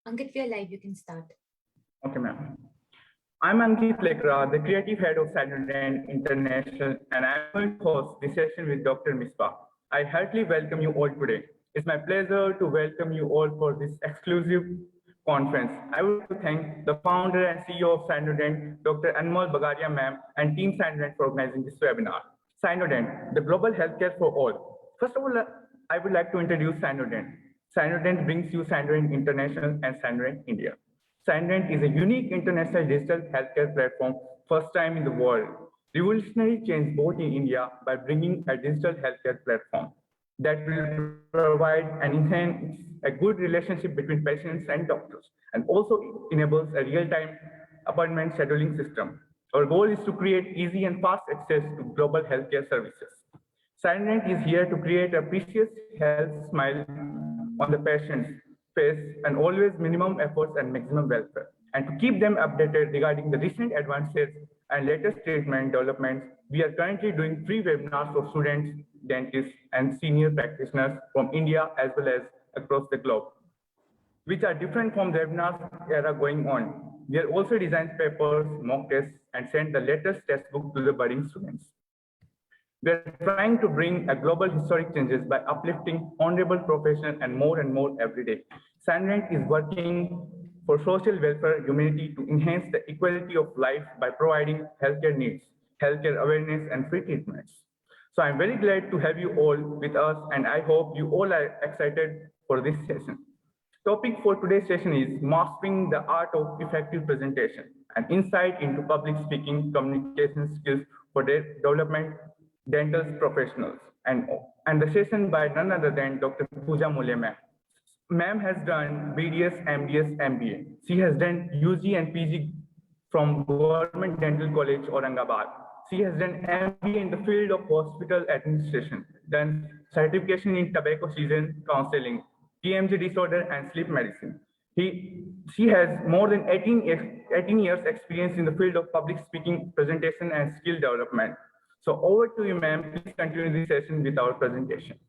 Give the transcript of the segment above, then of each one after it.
Ankit, we are live. You can start. Okay, ma'am. I'm Ankit Lekra, the creative head of Cynodent International, and I'm going to host this session with Dr. Misbah. I heartily welcome you all today. It's my pleasure to welcome you all for this exclusive conference. I would like to thank the founder and CEO of Cynodent, Dr. Anmol Bagaria, ma'am, and Team Cynodent for organizing this webinar. Cynodent, the global healthcare for all. First of all, I would like to introduce Cynodent. Cynodent brings you Cynodent International and Cynodent India. Cynodent is a unique international digital healthcare platform, first time in the world. Revolutionary change both in India by bringing a digital healthcare platform that will provide and enhance a good relationship between patients and doctors, and also enables a real-time appointment scheduling system. Our goal is to create easy and fast access to global healthcare services. Cynodent is here to create a precious health smile on the patient's face and always minimum efforts and maximum welfare. And to keep them updated regarding the recent advances and latest treatment developments, we are currently doing free webinars for students, dentists, and senior practitioners from India as well as across the globe, which are different from the webinars era going on. We are also designing papers, mock tests, and send the latest textbook to the budding students. We are trying to bring a global historic changes by uplifting honorable profession and more every day. Cynodent is working for social welfare humanity to enhance the equality of life by providing healthcare needs, healthcare awareness, and free treatments. So I'm very glad to have you all with us, and I hope you all are excited for this session. Topic for today's session is mastering the art of effective presentation, an insight into public speaking communication skills for their development dental professionals, and the session by none other than Dr. Pooja Mule ma'am. Ma'am has done BDS, MDS, MBA. She has done UG and PG from Government Dental College, Aurangabad. She has done MBA in the field of hospital administration, done certification in tobacco season counseling, TMJ disorder, and sleep medicine. She has more than 18 years experience in the field of public speaking, presentation, and skill development. So over to you, ma'am. Please continue this session with our presentation.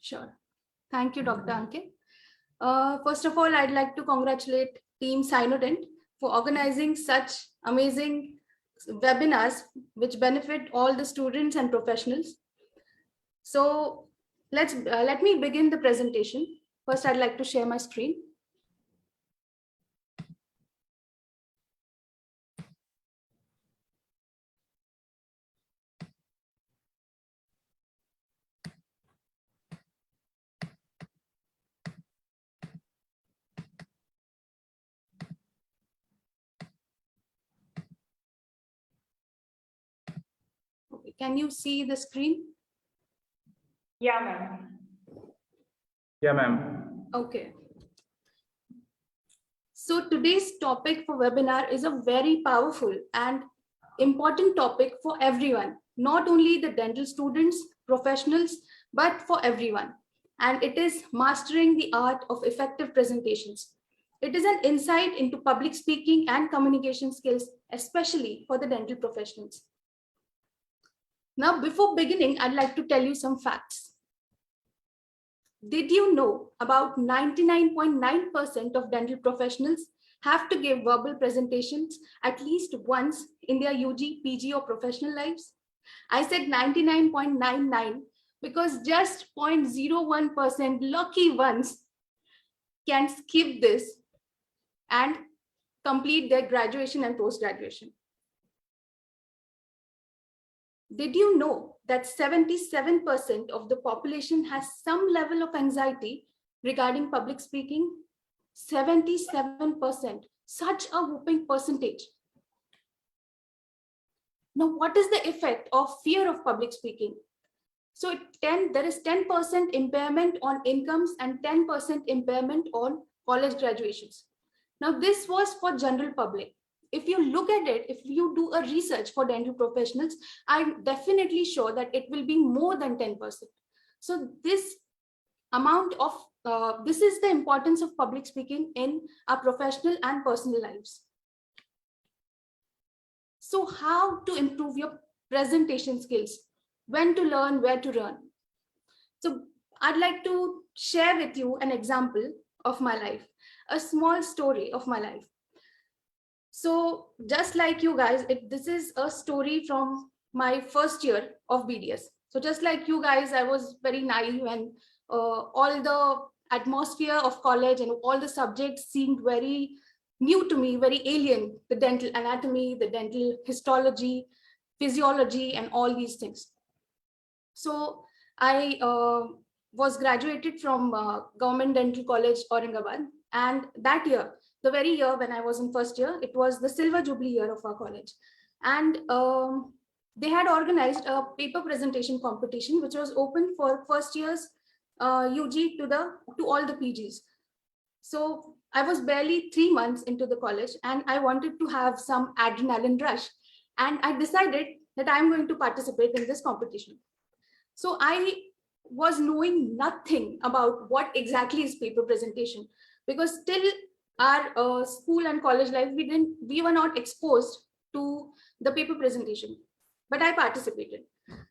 Sure. Thank you, Dr. Ankit. First of all, I'd like to congratulate Team Cynodent for organizing such amazing webinars which benefit all the students and professionals. So let me begin the presentation. First, I'd like to share my screen. Okay, can you see the screen? Yeah, ma'am. Yeah, ma'am. Okay. So today's topic for webinar is a very powerful and important topic for everyone, not only the dental students, professionals, but for everyone. And it is mastering the art of effective presentations. It is an insight into public speaking and communication skills, especially for the dental professionals. Now, before beginning, I'd like to tell you some facts. Did you know about 99.9% of dental professionals have to give verbal presentations at least once in their UG, PG, or professional lives? I said 99.99 because just 0.01% lucky ones can skip this and complete their graduation and post-graduation. Did you know that 77% of the population has some level of anxiety regarding public speaking? 77%, such a whopping percentage. Now, what is the effect of fear of public speaking? So there is 10% impairment on incomes and 10% impairment on college graduations. Now, this was for general public. If you look at it, if you do a research for dental professionals, I'm definitely sure that it will be more than 10%. So this amount of, this is the importance of public speaking in our professional and personal lives. So how to improve your presentation skills? When to learn, where to learn? So I'd like to share with you an example of my life, a small story of my life. So just like you guys, this is a story from my first year of BDS. So just like you guys, I was very naive, and all the atmosphere of college and all the subjects seemed very new to me, very alien, the dental anatomy, the dental histology, physiology, and all these things. So I was graduated from Government Dental College, Aurangabad. And that year, the very year when I was in first year, it was the silver jubilee year of our college. And they had organized a paper presentation competition, which was open for first years UG to all the PGs. So I was barely 3 months into the college, and I wanted to have some adrenaline rush. And I decided that I'm going to participate in this competition. So I was knowing nothing about what exactly is paper presentation, because till our school and college life, we were not exposed to the paper presentation, but I participated.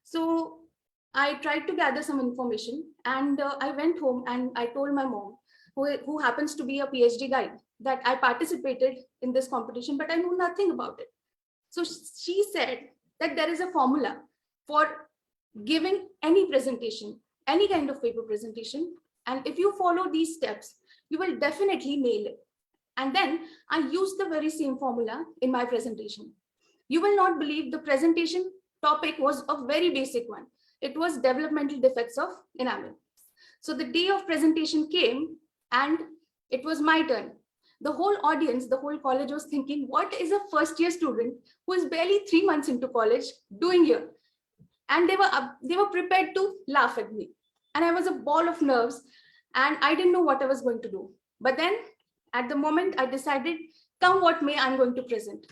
So I tried to gather some information, and I went home and I told my mom, who happens to be a PhD guide, that I participated in this competition, but I know nothing about it. So she said that there is a formula for giving any presentation, any kind of paper presentation. And if you follow these steps, you will definitely nail it. And then I used the very same formula in my presentation. You will not believe the presentation topic was a very basic one. It was developmental defects of enamel. So the day of presentation came and it was my turn. The whole audience, the whole college was thinking, what is a first year student who is barely 3 months into college doing here? And they were prepared to laugh at me. And I was a ball of nerves, and I didn't know what I was going to do. But then at the moment I decided, come what may, I'm going to present.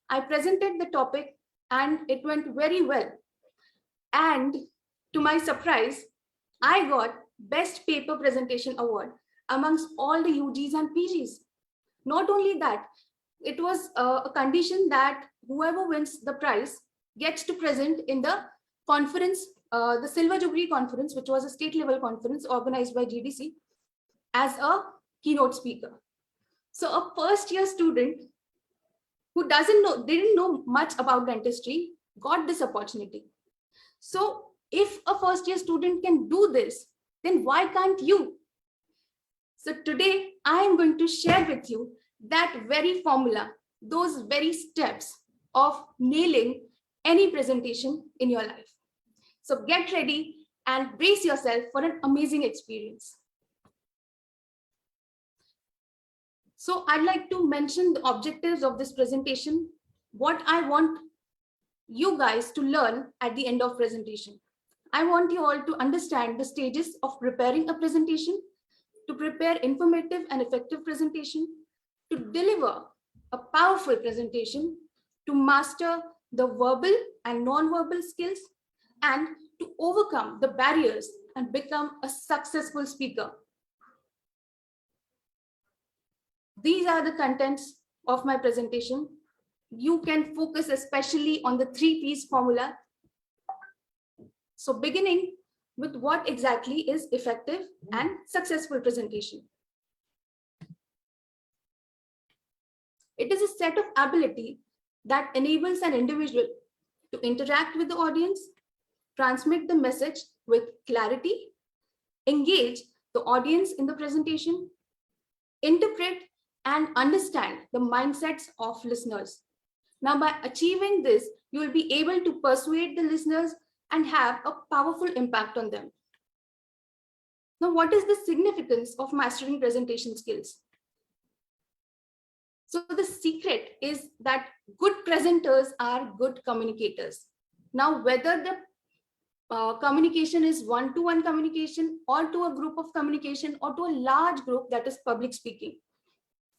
I presented the topic and it went very well. And to my surprise, I got Best Paper Presentation Award amongst all the UGs and PGs. Not only that, it was a condition that whoever wins the prize gets to present in the conference, the Silver Jubilee Conference, which was a state level conference organized by GDC, as a keynote speaker. So a first year student who didn't know much about dentistry got this opportunity. So if a first year student can do this, then why can't you? So today I am going to share with you that very formula, those very steps of nailing any presentation in your life. So get ready and brace yourself for an amazing experience. So I'd like to mention the objectives of this presentation, what I want you guys to learn at the end of presentation. I want you all to understand the stages of preparing a presentation, to prepare informative and effective presentation, to deliver a powerful presentation, to master the verbal and non-verbal skills, and to overcome the barriers and become a successful speaker. These are the contents of my presentation. You can focus especially on the 3 P's formula. So beginning with what exactly is effective and successful presentation. It is a set of ability that enables an individual to interact with the audience, transmit the message with clarity, engage the audience in the presentation, interpret and understand the mindsets of listeners. Now, by achieving this, you will be able to persuade the listeners and have a powerful impact on them. Now, what is the significance of mastering presentation skills? So the secret is that good presenters are good communicators. Now, whether the communication is one-to-one communication or to a group of communication or to a large group, that is public speaking.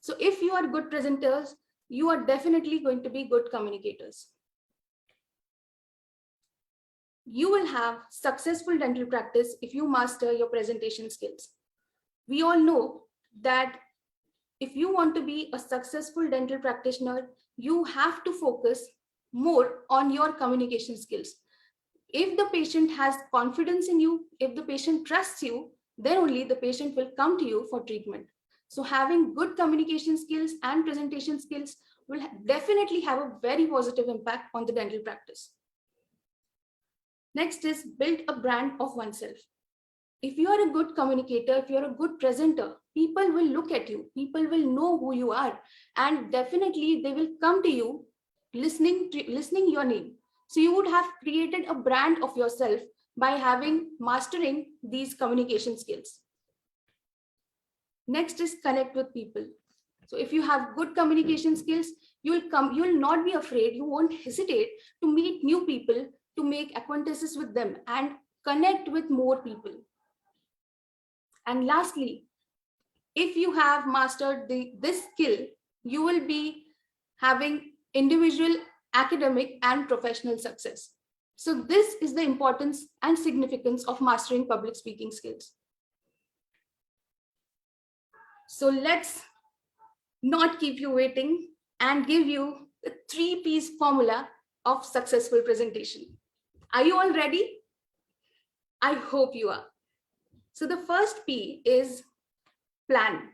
So if you are good presenters, you are definitely going to be good communicators. You will have successful dental practice if you master your presentation skills. We all know that if you want to be a successful dental practitioner, you have to focus more on your communication skills. If the patient has confidence in you, if the patient trusts you, then only the patient will come to you for treatment. So having good communication skills and presentation skills will definitely have a very positive impact on the dental practice. Next is build a brand of oneself. If you are a good communicator, if you're a good presenter, people will look at you, people will know who you are, and definitely they will come to you listening your name. So you would have created a brand of yourself by mastering these communication skills. Next is connect with people. So if you have good communication skills, you will not be afraid, you won't hesitate to meet new people, to make acquaintances with them and connect with more people. And lastly, if you have mastered this skill, you will be having individual, academic, and professional success. So this is the importance and significance of mastering public speaking skills. So let's not keep you waiting and give you the 3 P's formula of successful presentation. Are you all ready? I hope you are. So the first P is plan,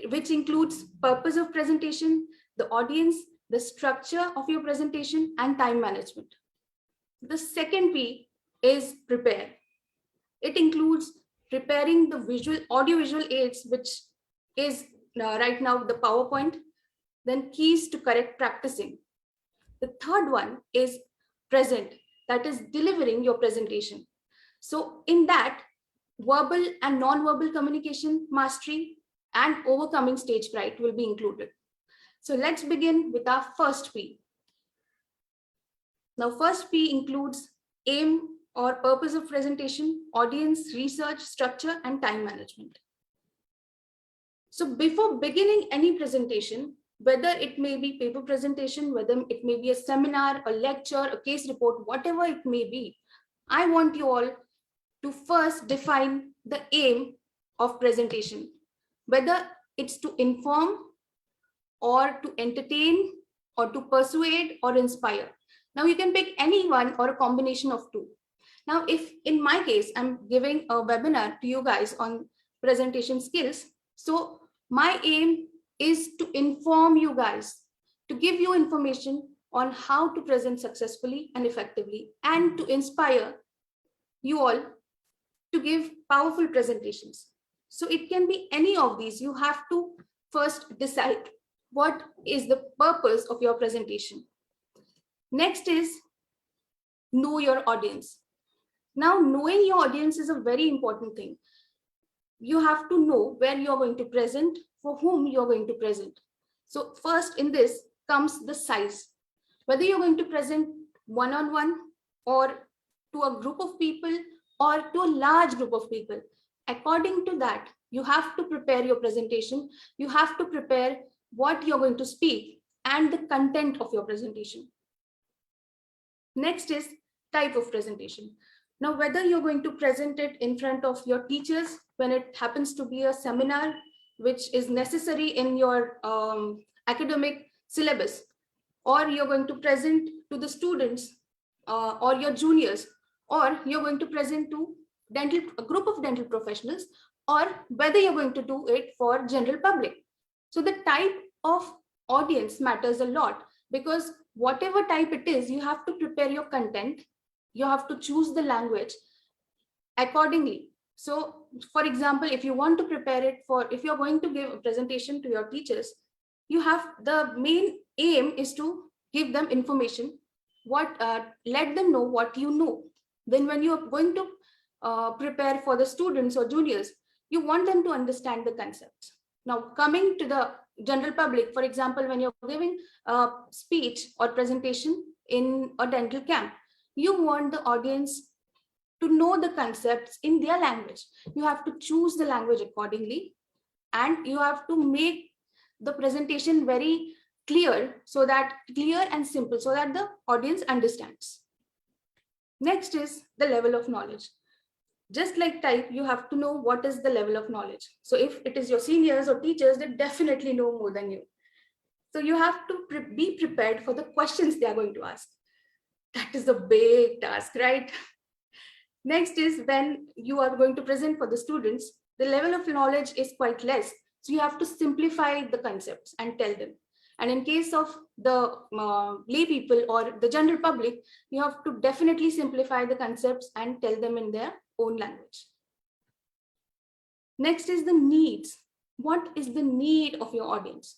which includes purpose of presentation, the audience, the structure of your presentation, and time management. The second P is prepare. It includes preparing the audiovisual aids, which is right now the PowerPoint, then keys to correct practicing. The third one is present, that is delivering your presentation. So in that, verbal and non-verbal communication mastery and overcoming stage fright will be included. So let's begin with our first P. Now, first P includes aim or purpose of presentation, audience, research, structure, and time management. So before beginning any presentation, whether it may be paper presentation, whether it may be a seminar, a lecture, a case report, whatever it may be, I want you all to first define the aim of presentation, whether it's to inform or to entertain or to persuade or inspire. Now you can pick any one or a combination of two. Now, if in my case, I'm giving a webinar to you guys on presentation skills, so my aim is to inform you guys, to give you information on how to present successfully and effectively, and to inspire you all to give powerful presentations. So it can be any of these. You have to first decide what is the purpose of your presentation. Next is know your audience. Now, knowing your audience is a very important thing. You have to know where you're going to present, for whom you're going to present. So first in this comes the size. Whether you're going to present one-on-one or to a group of people or to a large group of people. According to that, you have to prepare your presentation. You have to prepare what you're going to speak and the content of your presentation. Next is type of presentation. Now, whether you're going to present it in front of your teachers, when it happens to be a seminar, which is necessary in your academic syllabus, or you're going to present to the students or your juniors, or you're going to present to a group of dental professionals, or whether you're going to do it for general public. So the type of audience matters a lot, because whatever type it is, you have to prepare your content, you have to choose the language accordingly. So for example, if you want to prepare it if you're going to give a presentation to your teachers, the main aim is to give them information, let them know what you know. Then when you're going to prepare for the students or juniors, you want them to understand the concepts. Now, coming to the general public, for example, when you're giving a speech or presentation in a dental camp, you want the audience to know the concepts in their language. You have to choose the language accordingly, and you have to make the presentation very clear and simple, so that the audience understands. Next is the level of knowledge. Just like type, you have to know what is the level of knowledge. So if it is your seniors or teachers, they definitely know more than you. So you have to be prepared for the questions they are going to ask. That is a big task, right? Next is when you are going to present for the students, the level of knowledge is quite less. So you have to simplify the concepts and tell them. And in case of the lay people or the general public, you have to definitely simplify the concepts and tell them in their own language. Next is the needs. What is the need of your audience?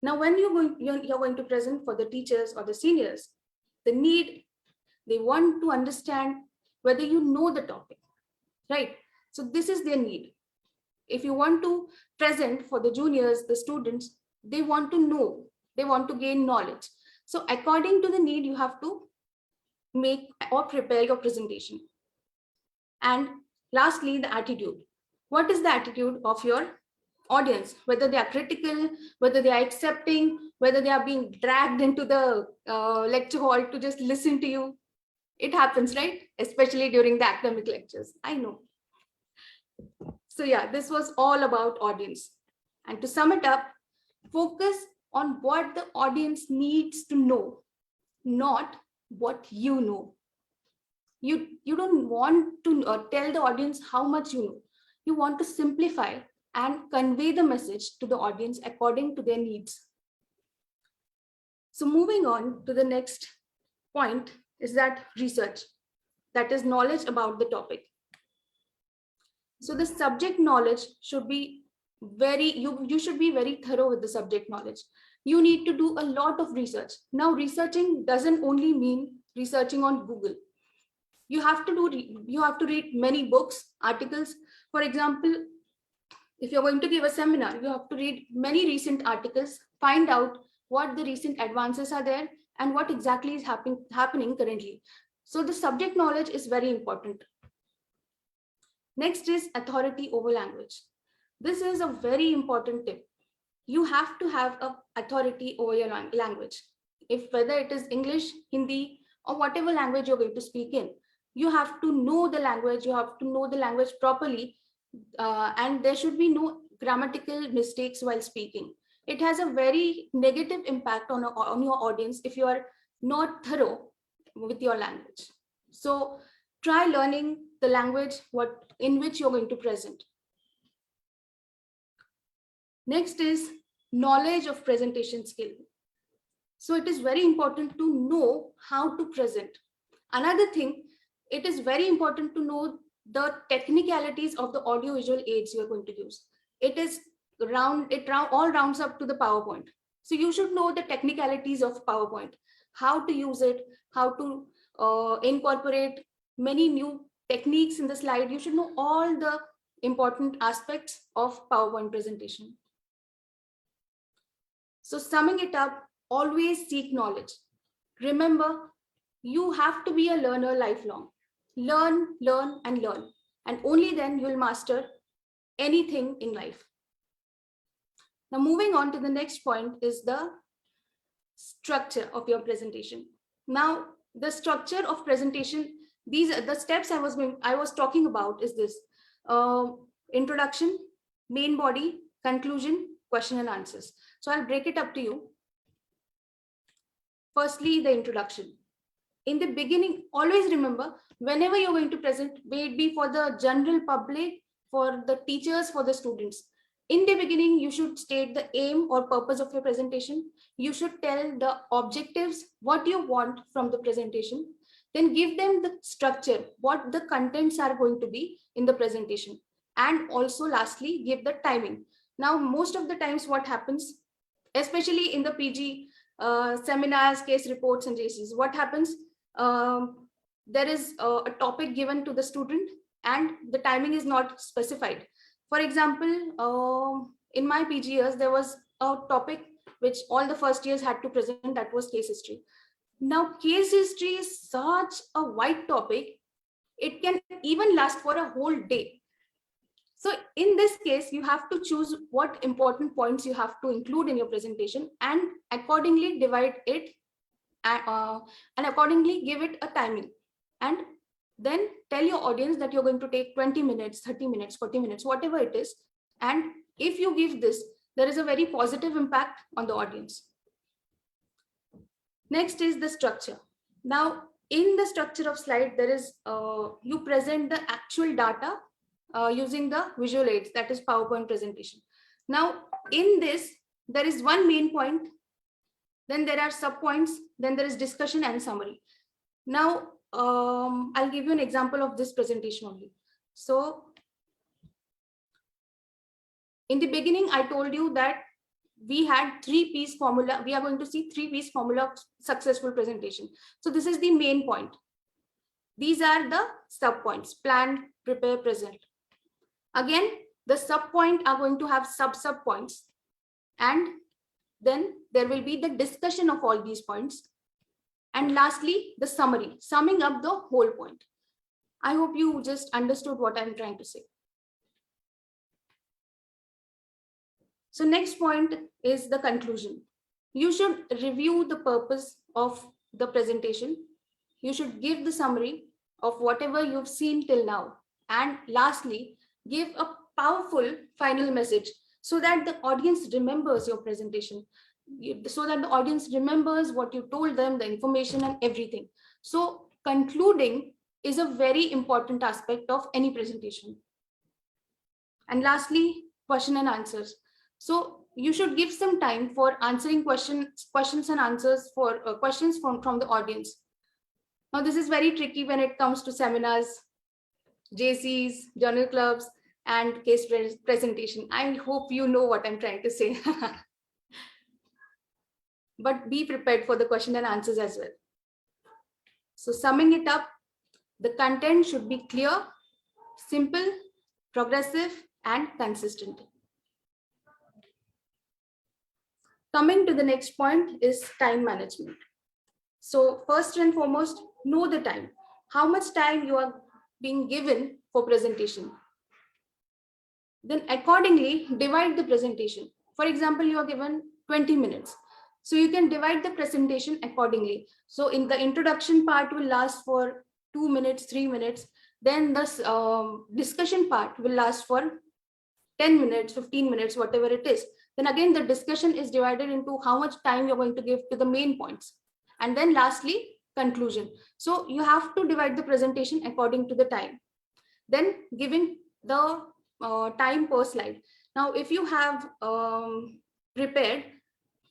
Now, when you're going to present for the teachers or the seniors, the need, they want to understand whether you know the topic, right? So this is their need. If you want to present for the juniors, the students, they want to know, they want to gain knowledge. So according to the need, you have to make or prepare your presentation. And lastly, the attitude. What is the attitude of your audience? Whether they are critical, whether they are accepting, whether they are being dragged into the lecture hall to just listen to you. It happens, right? Especially during the academic lectures, I know. So yeah, this was all about audience. And to sum it up, focus on what the audience needs to know, not what you know. You don't want to tell the audience how much you know. You want to simplify and convey the message to the audience according to their needs. So moving on to the next point is that research, that is knowledge about the topic. So the subject knowledge should be you should be very thorough with the subject knowledge. You need to do a lot of research. Now, researching doesn't only mean researching on Google. You have to read many books, articles. For example, if you're going to give a seminar, you have to read many recent articles, find out what the recent advances are there and what exactly is happening currently. So the subject knowledge is very important. Next is authority over language. This is a very important tip. You have to have an authority over your language. Whether it is English, Hindi, or whatever language you're going to speak in, you have to know the language, you have to know the language properly, and there should be no grammatical mistakes while speaking. It has a very negative impact on your audience if you are not thorough with your language. So try learning the language in which you're going to present. Next is knowledge of presentation skill. So it is very important to know how to present. Another thing, it is very important to know the technicalities of the audiovisual aids you're going to use. All rounds up to the PowerPoint. So you should know the technicalities of PowerPoint, how to use it, how to incorporate many new techniques in the slide. You should know all the important aspects of PowerPoint presentation. So summing it up, always seek knowledge. Remember, you have to be a learner lifelong. Learn, learn, and learn. And only then you'll master anything in life. Now, moving on to the next point is the structure of your presentation. Now, the structure of presentation, these are the steps I was talking about is this. Introduction, main body, conclusion, question and answers. So I'll break it up to you. Firstly, the introduction. In the beginning, always remember, whenever you're going to present, may it be for the general public, for the teachers, for the students, in the beginning, you should state the aim or purpose of your presentation. You should tell the objectives, what you want from the presentation. Then give them the structure, what the contents are going to be in the presentation. And also lastly, give the timing. Now, most of the times what happens, especially in the PG seminars, case reports and JCs, what happens, there is a topic given to the student and the timing is not specified. For example, in my PG years, there was a topic which all the first years had to present, that was case history. Now, case history is such a wide topic, it can even last for a whole day. So in this case, you have to choose what important points you have to include in your presentation and accordingly divide it and accordingly give it a timing. And then tell your audience that you're going to take 20 minutes, 30 minutes, 40 minutes, whatever it is. And if you give this, there is a very positive impact on the audience. Next is the structure. Now, in the structure of slide, there is, you present the actual data using the visual aids, that is PowerPoint presentation. Now, in this, there is one main point, then there are sub points, then there is discussion and summary. Now, I'll give you an example of this presentation only. So, in the beginning, I told you that we had 3-piece formula. We are going to see 3-piece formula of successful presentation. So this is the main point. These are the sub points: plan, prepare, present. Again, the sub point are going to have sub points, and then there will be the discussion of all these points. And lastly, the summary, summing up the whole point. I hope you just understood what I'm trying to say. So next point is the conclusion. You should review the purpose of the presentation. You should give the summary of whatever you've seen till now. And lastly, give a powerful final message so that the audience remembers your presentation, so that the audience remembers what you told them, the information and everything. So concluding is a very important aspect of any presentation. And lastly, question and answers. So you should give some time for answering questions and answers for questions from the audience. Now, this is very tricky when it comes to seminars, JCs, journal clubs, and case presentation. I hope you know what I'm trying to say. But be prepared for the question and answers as well. So summing it up, the content should be clear, simple, progressive, and consistent. Coming to the next point is time management. So first and foremost, know the time. How much time you are being given for presentation. Then accordingly, divide the presentation. For example, you are given 20 minutes. So you can divide the presentation accordingly. So in the introduction part will last for 2 minutes, 3 minutes. Then the discussion part will last for 10 minutes, 15 minutes, whatever it is. Then again, the discussion is divided into how much time you're going to give to the main points. And then lastly, conclusion. So you have to divide the presentation according to the time. Then giving the time per slide. Now, if you have prepared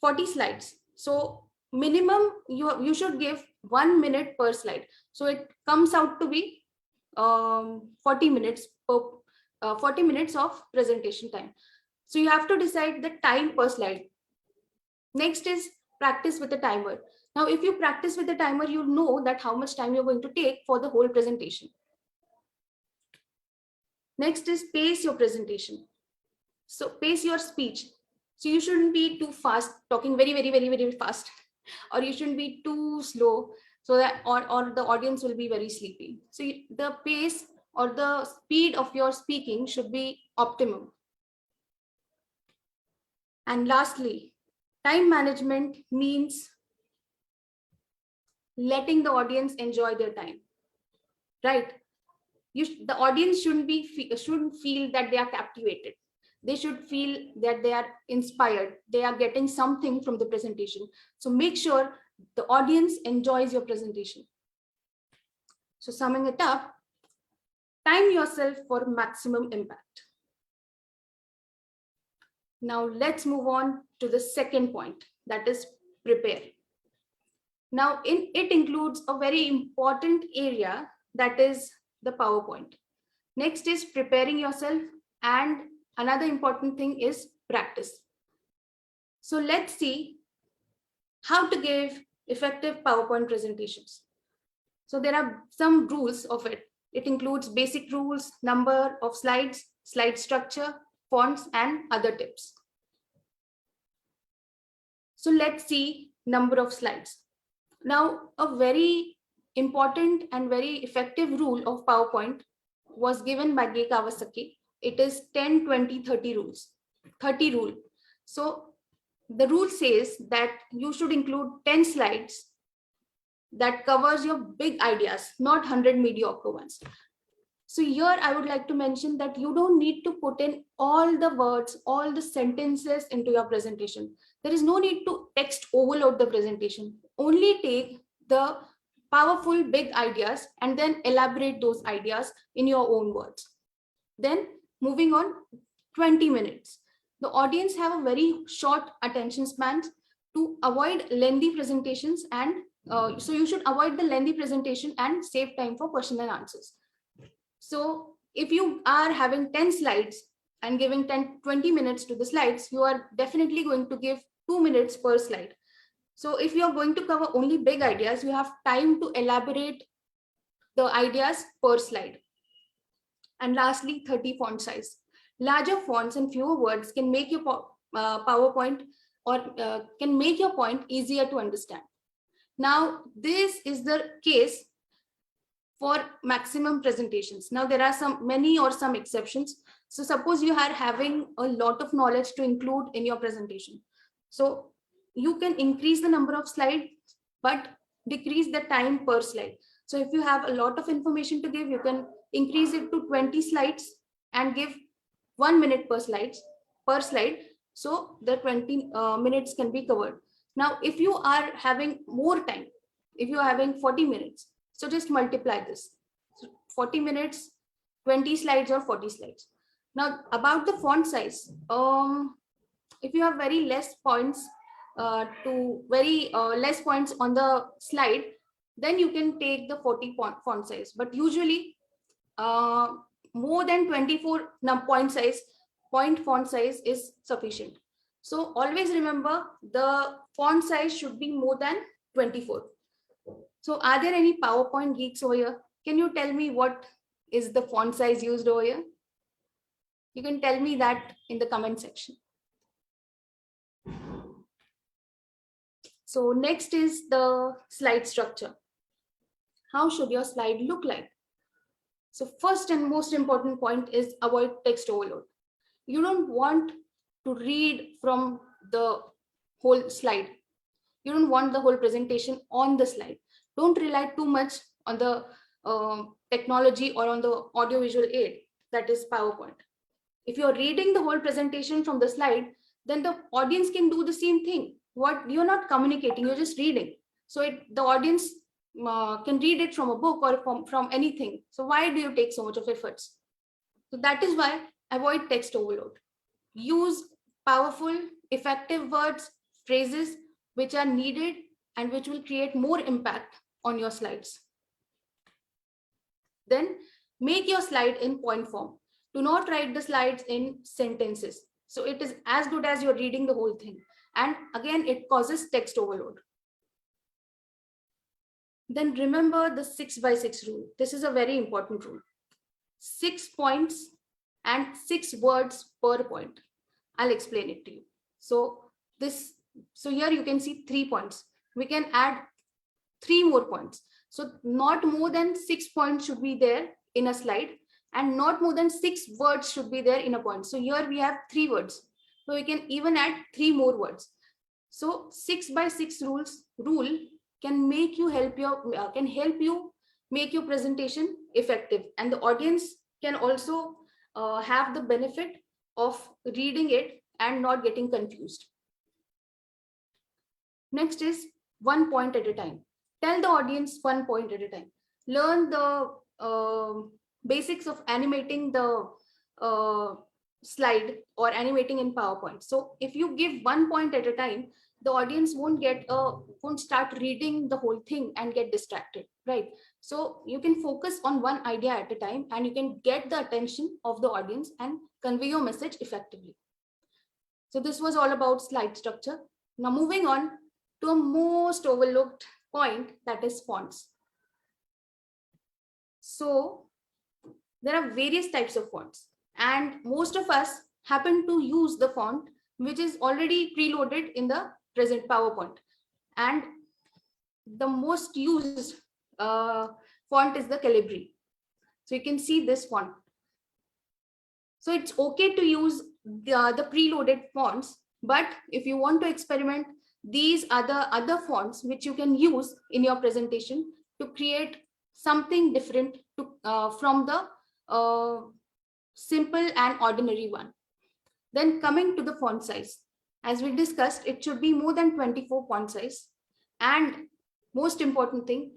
40 slides, so minimum you should give 1 minute per slide. So it comes out to be 40 minutes of presentation time. So you have to decide the time per slide. Next is practice with the timer. Now, if you practice with the timer, you know that how much time you're going to take for the whole presentation. Next is pace your presentation. So pace your speech. So you shouldn't be too fast, talking very, very, very, very fast, or you shouldn't be too slow, so that or the audience will be very sleepy. So the pace or the speed of your speaking should be optimum. And lastly, time management means letting the audience enjoy their time, right? The audience shouldn't feel that they are captivated. They should feel that they are inspired. They are getting something from the presentation. So make sure the audience enjoys your presentation. So summing it up, time yourself for maximum impact. Now let's move on to the second point, that is prepare. Now it includes a very important area, that is the PowerPoint. Next is preparing yourself, and another important thing is practice. So let's see how to give effective PowerPoint presentations. So there are some rules of it. It includes basic rules, number of slides, slide structure, fonts, and other tips. So let's see number of slides. Now, a very important and very effective rule of PowerPoint was given by G. Kawasaki. It is 10, 20, 30 rules. 30 rule. So the rule says that you should include 10 slides that covers your big ideas, not 100 mediocre ones. So here I would like to mention that you don't need to put in all the words, all the sentences into your presentation. There is no need to text overload the presentation. Only take the powerful, big ideas, and then elaborate those ideas in your own words. Then moving on, 20 minutes. The audience have a very short attention span. To avoid lengthy presentations and so you should avoid the lengthy presentation and save time for question and answers. So if you are having 10 slides and giving 20 minutes to the slides, you are definitely going to give 2 minutes per slide. So if you are going to cover only big ideas, you have time to elaborate the ideas per slide. And lastly, 30 font size. Larger fonts and fewer words can make your PowerPoint or can make your point easier to understand. Now, this is the case for maximum presentations. Now, there are some exceptions. So suppose you are having a lot of knowledge to include in your presentation. So you can increase the number of slides, but decrease the time per slide. So if you have a lot of information to give, you can increase it to 20 slides and give 1 minute per slide. So the 20 minutes can be covered. Now, if you are having more time, if you are having 40 minutes, so just multiply this. So 40 minutes, 20 slides or 40 slides. Now, about the font size, if you have very less points less points on the slide, then you can take the 40 font size. But usually, more than 24 point font size is sufficient. So always remember the font size should be more than 24. So are there any PowerPoint geeks over here? Can you tell me what is the font size used over here? You can tell me that in the comment section. So next is the slide structure. How should your slide look like? So first and most important point is avoid text overload. You don't want to read from the whole slide. You don't want the whole presentation on the slide. Don't rely too much on the technology or on the audiovisual aid, that is PowerPoint. If you're reading the whole presentation from the slide, then the audience can do the same thing. What you're not communicating, you're just reading. So the audience can read it from a book or from anything. So why do you take so much of efforts? So that is why avoid text overload. Use powerful, effective words, phrases which are needed and which will create more impact on your slides. Then make your slide in point form. Do not write the slides in sentences. So it is as good as you're reading the whole thing. And again, it causes text overload. Then remember the 6x6 rule. This is a very important rule. 6 points and 6 words per point. I'll explain it to you. So here you can see 3 points. We can add 3 more points. So not more than 6 points should be there in a slide, and not more than 6 words should be there in a point. So here we have 3 words. So we can even add 3 more words. So 6x6 rule can help you make your presentation effective, and the audience can also have the benefit of reading it and not getting confused. Next is 1 point at a time. Tell the audience 1 point at a time. Learn the basics of animating the slide or animating in PowerPoint. So if you give 1 point at a time, the audience won't start reading the whole thing and get distracted, right? So you can focus on one idea at a time and you can get the attention of the audience and convey your message effectively. So this was all about slide structure. Now moving on to a most overlooked point, that is fonts. So there are various types of fonts, and most of us happen to use the font which is already preloaded in the present PowerPoint. And the most used font is the Calibri. So you can see this font. So it's okay to use the preloaded fonts, but if you want to experiment, these are the other fonts which you can use in your presentation to create something different from the simple and ordinary one. Then coming to the font size, as we discussed, it should be more than 24 font size. And most important thing,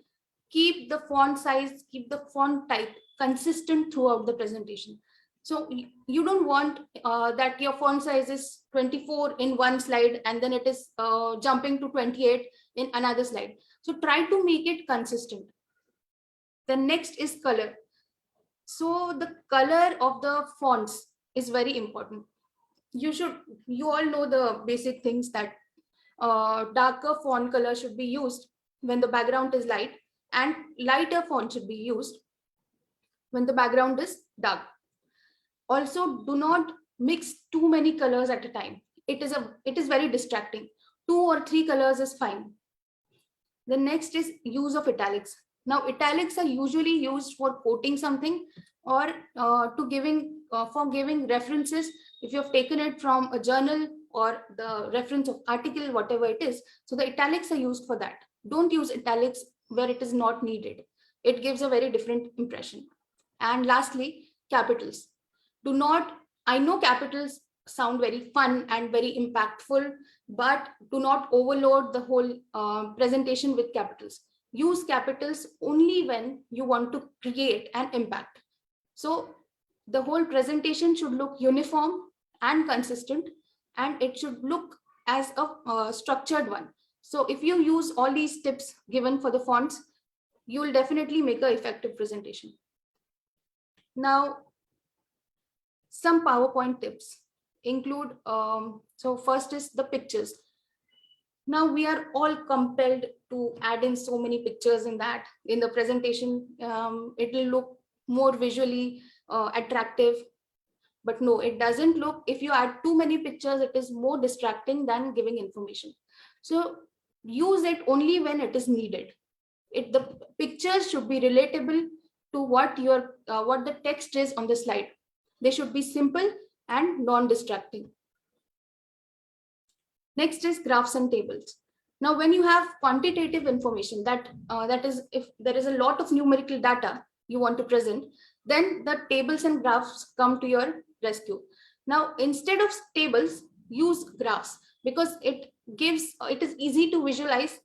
keep the font size, keep the font type consistent throughout the presentation. So you don't want that your font size is 24 in one slide and then it is jumping to 28 in another slide. So try to make it consistent. The next is color. So the color of the fonts is very important. You all know the basic things that darker font color should be used when the background is light, and lighter font should be used when the background is dark. Also, do not mix too many colors at a time. It is very distracting. 2 or 3 colors is fine. The next is use of italics. Now, italics are usually used for quoting something or for giving references. If you have taken it from a journal or the reference of article, whatever it is. So the italics are used for that. Don't use italics where it is not needed. It gives a very different impression. And lastly, capitals. I know capitals sound very fun and very impactful, but do not overload the whole presentation with capitals. Use capitals only when you want to create an impact. So the whole presentation should look uniform and consistent, and it should look as a structured one. So if you use all these tips given for the fonts, you will definitely make an effective presentation. Now, some PowerPoint tips include, so first is the pictures. Now we are all compelled to add in so many pictures in the presentation. It will look more visually attractive, but no, it doesn't look. If you add too many pictures, it is more distracting than giving information. So use it only when it is needed. The pictures should be relatable to what the text is on the slide. They should be simple and non-distracting. Next is graphs and tables. Now, when you have quantitative information, that is, if there is a lot of numerical data you want to present, then the tables and graphs come to your rescue. Now, instead of tables, use graphs, because it is easy to visualize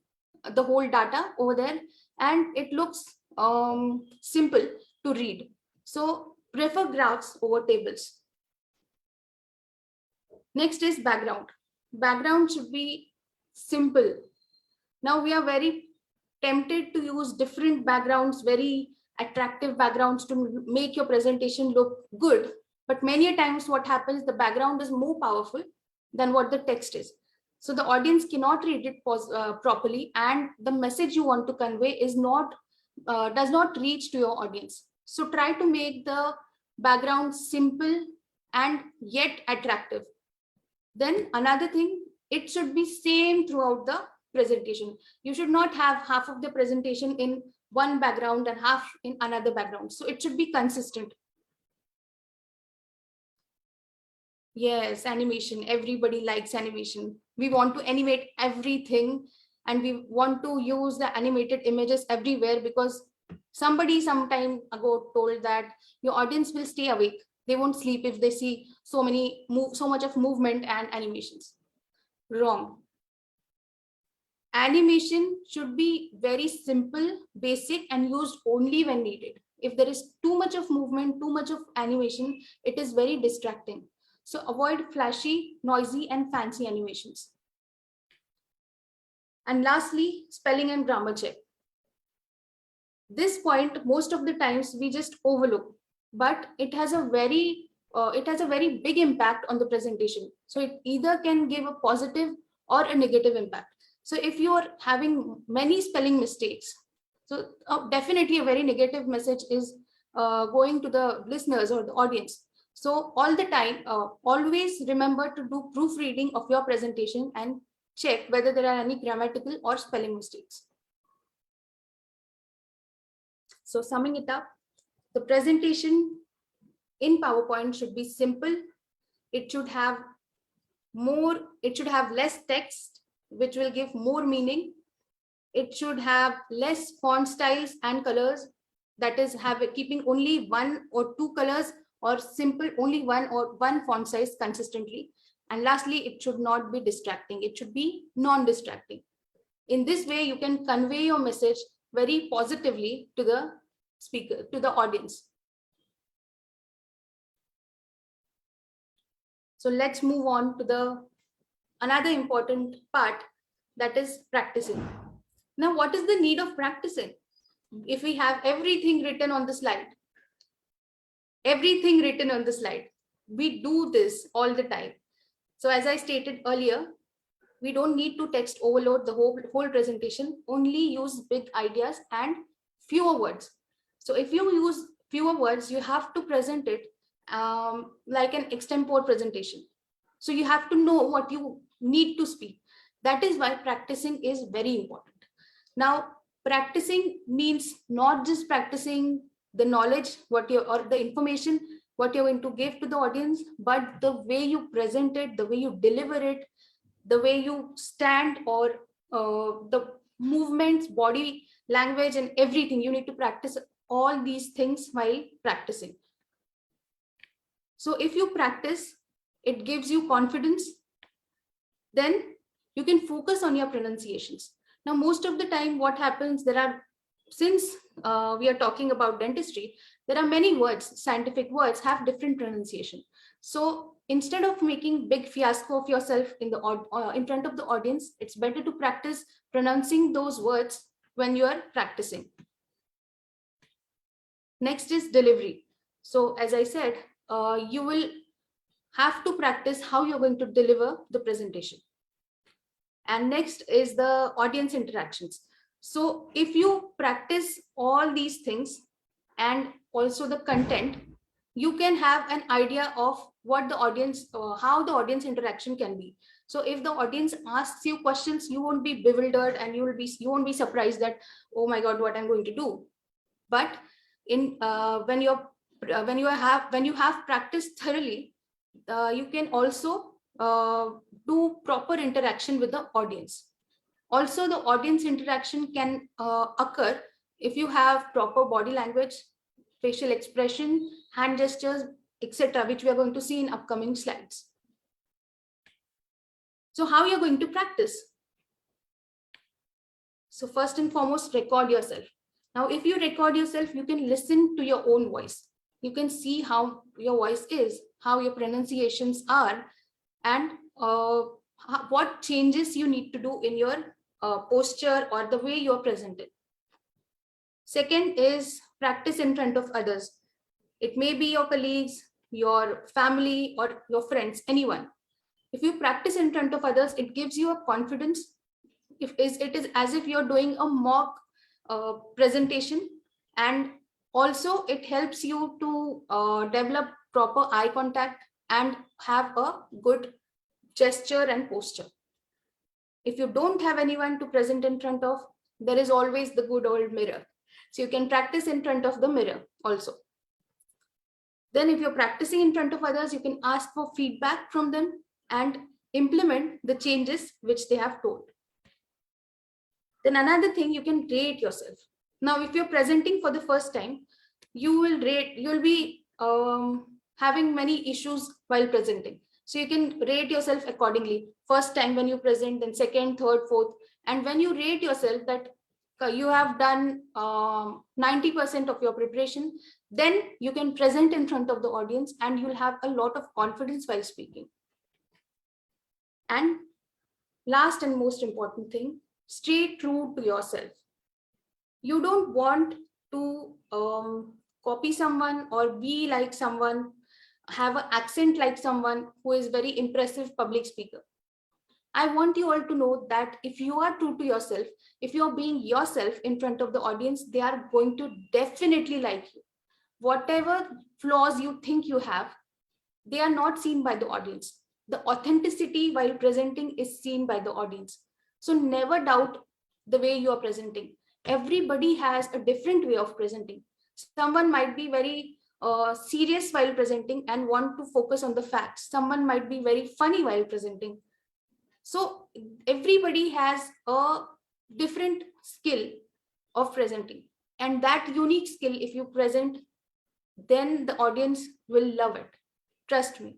the whole data over there, and it looks simple to read. So prefer graphs over tables. Next is background. Background should be simple. Now we are very tempted to use different backgrounds, very attractive backgrounds to make your presentation look good. But many times what happens, the background is more powerful than what the text is. So the audience cannot read it properly, and the message you want to convey does not reach to your audience. So try to make the background simple and yet attractive. Then another thing, it should be same throughout the presentation. You should not have half of the presentation in one background and half in another background. So it should be consistent. Yes, animation. Everybody likes animation. We want to animate everything, and we want to use the animated images everywhere, because somebody some time ago told that your audience will stay awake. They won't sleep if they see so much of movement and animations. Wrong. Animation should be very simple, basic, and used only when needed. If there is too much of movement, too much of animation, it is very distracting. So avoid flashy, noisy, and fancy animations. And lastly, spelling and grammar check. This point, most of the times we just overlook, but it has a very big impact on the presentation. So it either can give a positive or a negative impact. So if you are having many spelling mistakes, so definitely a very negative message is going to the listeners or the audience. So all the time, always remember to do proofreading of your presentation and check whether there are any grammatical or spelling mistakes. So summing it up, the presentation in PowerPoint should be simple. It should have less text, which will give more meaning. It should have less font styles and colors, that is keeping only 1 or 2 colors, or simple only one font size consistently. And lastly, it should not be distracting. It should be non-distracting. In this way, you can convey your message very positively to the speaker, to the audience. So let's move on to another important part, that is practicing. Now, what is the need of practicing? If we have everything written on the slide, we do this all the time. So as I stated earlier, we don't need to text overload the whole presentation, only use big ideas and fewer words. So if you use fewer words, you have to present it like an extempore presentation. So you have to know what you need to speak. That is why practicing is very important. Now, practicing means not just practicing the knowledge, or the information, what you're going to give to the audience, but the way you present it, the way you deliver it, the way you stand, or the movements, body language, and everything. You need to practice all these things while practicing. So if you practice, it gives you confidence. Then you can focus on your pronunciations. Now, most of the time, what happens, since we are talking about dentistry, there are many words, scientific words have different pronunciation. So instead of making big fiasco of yourself in front of the audience, it's better to practice pronouncing those words when you are practicing. Next is delivery. So as I said, you will have to practice how you're going to deliver the presentation. And next is the audience interactions. So if you practice all these things and also the content, you can have an idea of what the audience, how the audience interaction can be. So if the audience asks you questions, you won't be bewildered and you won't be surprised that, oh my God, what I'm going to do. But when you have practiced thoroughly, you can also do proper interaction with the audience. Also, the audience interaction can occur if you have proper body language, facial expression, hand gestures, etc., which we are going to see in upcoming slides. So how you're going to practice? So first and foremost, record yourself. Now, if you record yourself, you can listen to your own voice. You can see how your voice is, how your pronunciations are, and what changes you need to do in your posture or the way you're presented. Second is practice in front of others. It may be your colleagues, your family, or your friends, anyone. If you practice in front of others, it gives you a confidence. It is as if you're doing a mock presentation, and also it helps you to develop proper eye contact and have a good gesture and posture. If you don't have anyone to present in front of, there is always the good old mirror. So you can practice in front of the mirror also. Then if you're practicing in front of others, you can ask for feedback from them and implement the changes which they have told. Then another thing, you can rate yourself. Now, if you're presenting for the first time, you'll be having many issues while presenting. So you can rate yourself accordingly. First time when you present, then second, third, fourth. And when you rate yourself that you have done 90% of your preparation, then you can present in front of the audience and you'll have a lot of confidence while speaking. And last and most important thing, stay true to yourself. You don't want to copy someone or be like someone, have an accent like someone who is very impressive public speaker. I want you all to know that if you are true to yourself, if you're being yourself in front of the audience, they are going to definitely like you. Whatever flaws you think you have, they are not seen by the audience. The authenticity while presenting is seen by the audience. So never doubt the way you are presenting. Everybody has a different way of presenting. Someone might be very serious while presenting and want to focus on the facts. Someone might be very funny while presenting. So everybody has a different skill of presenting. And that unique skill, if you present, then the audience will love it. Trust me.